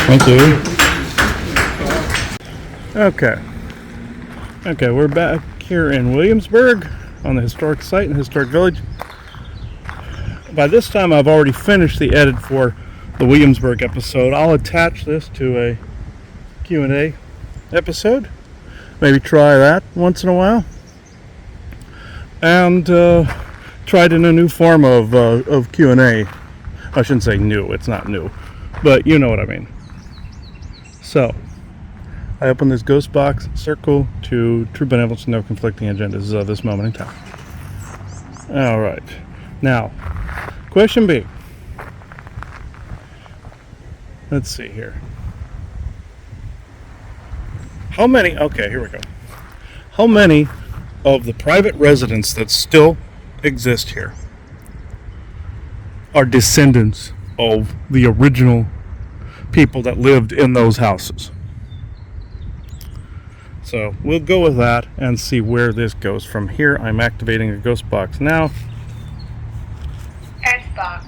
Thank you. Okay, we're back here in Williamsburg on the historic site in the historic village. By this time I've already finished the edit for the Williamsburg episode. I'll attach this to a Q&A episode. Maybe try that once in a while. And try it in a new form of Q&A. I shouldn't say new, it's not new. But you know what I mean. So, I open this ghost box circle to true benevolence and no conflicting agendas of this moment in time. Alright. Now, question B. Let's see here. How many, okay, here we go. How many of the private residents that still exist here are descendants of the original people that lived in those houses? So we'll go with that and see where this goes from here. I'm activating a ghost box now. S box.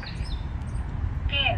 10.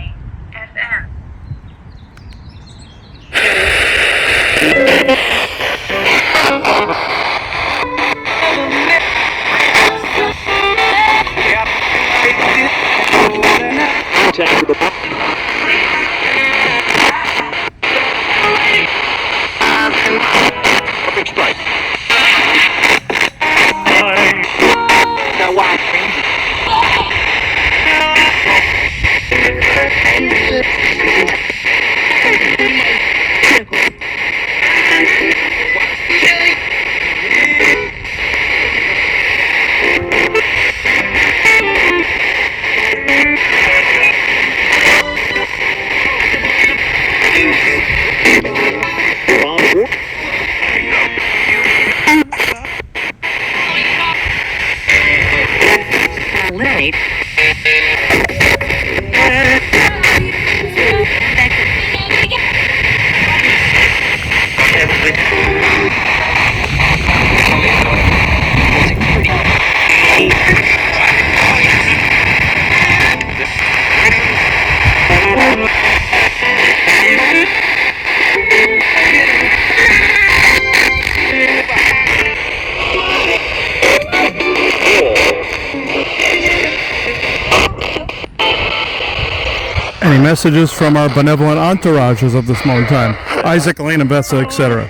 Any messages from our benevolent entourages of this moment in time? Isaac, Elena, Bessa, etc.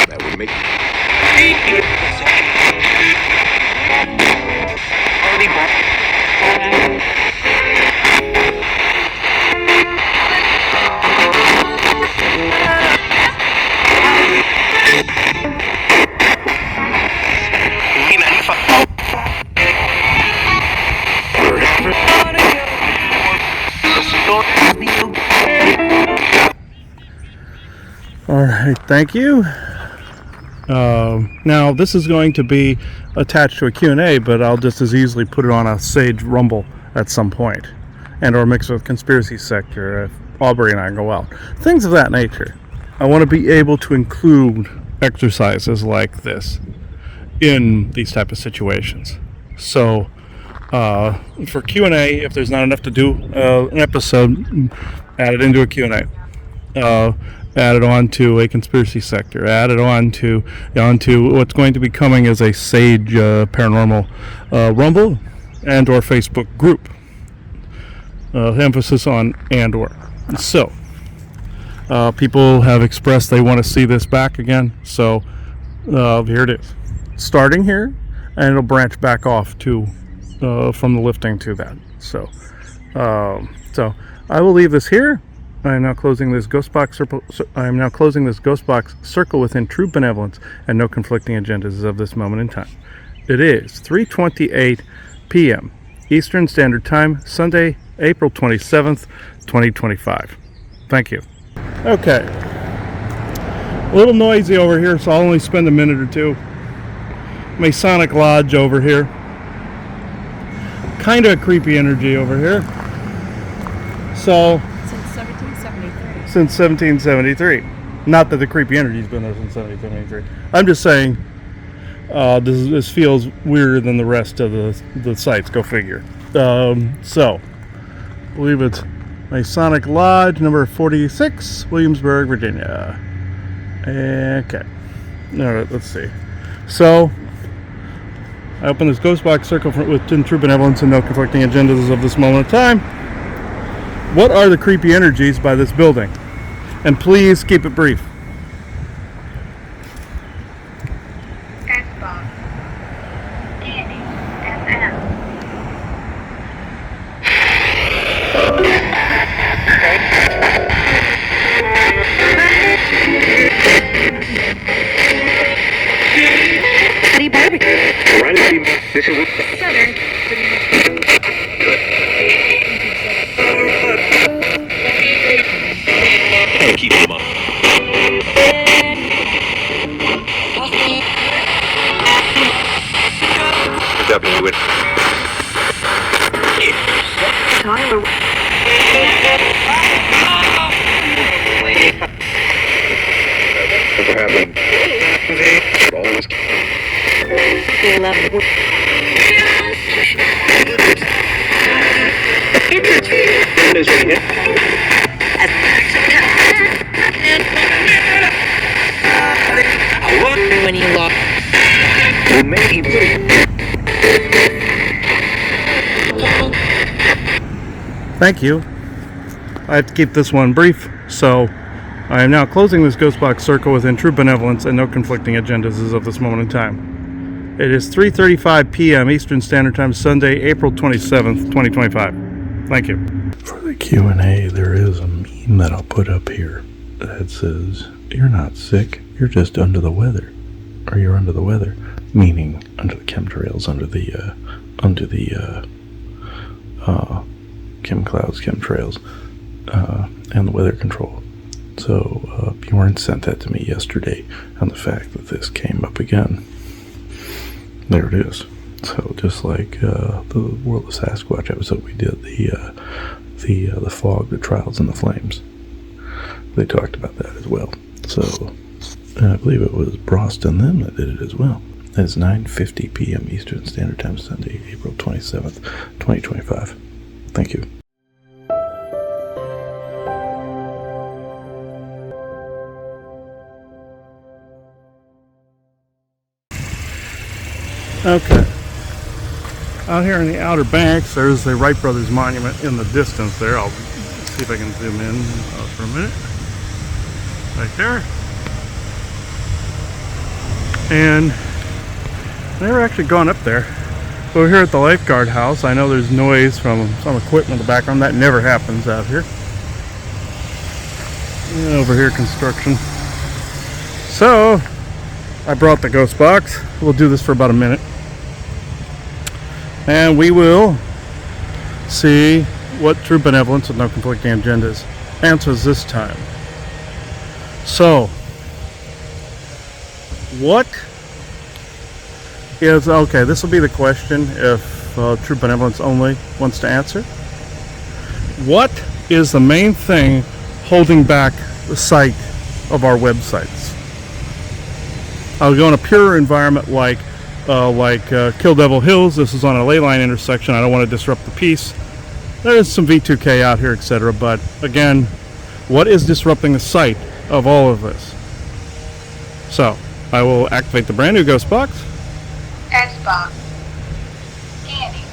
That would make All right, thank you. Now, this is going to be attached to a Q&A, but I'll just as easily put it on a Sage Rumble at some point, and or mix it with Conspiracy Sector if Aubrey and I go out. Things of that nature. I want to be able to include exercises like this in these type of situations. So, for Q&A, if there's not enough to do an episode, add it into a Q&A. Add it on to a Conspiracy Sector. Add it onto what's going to be coming as a Sage Paranormal Rumble and or Facebook group. Emphasis on and or. So, people have expressed they want to see this back again. So, here it is. Starting here, and it'll branch back off to from the lifting to that. So, so I will leave this here. I am now closing this ghost box circle. I am now closing this ghost box circle within true benevolence and no conflicting agendas of this moment in time. It is 3:28 p.m. Eastern Standard Time, Sunday, April 27th, 2025. Thank you. Okay. A little noisy over here, so I'll only spend a minute or two. Masonic Lodge over here. Kind of a creepy energy over here. So, since 1773. Not that the creepy energy's been there since 1773. I'm just saying this feels weirder than the rest of the sites. Go figure. So, I believe it's Masonic Lodge, number 46, Williamsburg, Virginia. Okay. All right, let's see. So, I open this ghost box circle with true benevolence and no conflicting agendas of this moment of time. What are the creepy energies by this building? And please keep it brief. Xbox. Danny. FM. Southern. Keep them up. W. Tyler. What happened? Always. They love. is being hit. When you lost, Thank you. I have to keep this one brief, so I am now closing this ghost box circle within true benevolence and no conflicting agendas as of this moment in time. It is 3:35 p.m. Eastern Standard Time, Sunday, April 27th, 2025. Thank you. For the Q&A, there is a meme that I'll put up here that says, "You're not sick, you're just under the weather." Or you're under the weather, meaning under the chemtrails, under the chem clouds, chemtrails, and the weather control. So Bjorn sent that to me yesterday, and the fact that this came up again, there it is. So just like the World of Sasquatch episode we did, the fog, the trials, and the flames, they talked about that as well. So I believe it was Brost and them that did it as well. It is 9:50 p.m. Eastern Standard Time, Sunday, April 27th, 2025. Thank you. Okay. Out here in the Outer Banks, there's the Wright Brothers Monument in the distance there. I'll see if I can zoom in for a minute. Right there. And never actually gone up there. So we're here at the lifeguard house. I know there's noise from some equipment in the background. That never happens out here. And over here, construction. So I brought the ghost box. We'll do this for about a minute. And we will see what true benevolence with no conflicting agendas answers this time. So, what is, okay, this will be the question if true benevolence only wants to answer. What is the main thing holding back the site of our websites? I'll go in a pure environment like Kill Devil Hills. This is on a ley line intersection. I don't want to disrupt the peace. There's some V2K out here, etc. But again, what is disrupting the site of all of this? So I will activate the brand new ghost box. Xbox. Candy.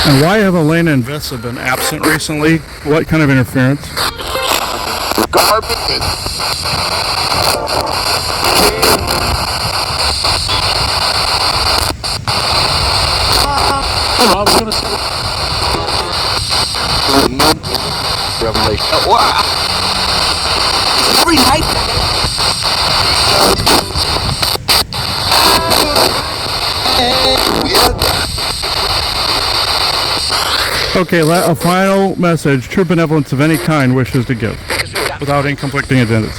And why have Elena and Vessa been absent recently? What kind of interference? Okay, a final message true benevolence of any kind wishes to give, without any conflicting agendas.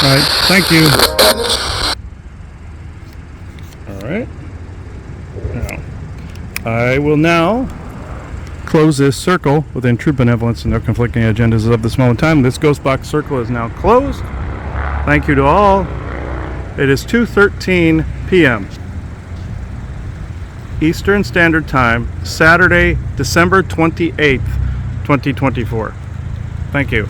Alright, thank you. Alright. Now, I will now close this circle within true benevolence and no conflicting agendas of this moment in time. This ghost box circle is now closed. Thank you to all. It is 2:13 p.m. Eastern Standard Time, Saturday, December 28th, 2024. Thank you.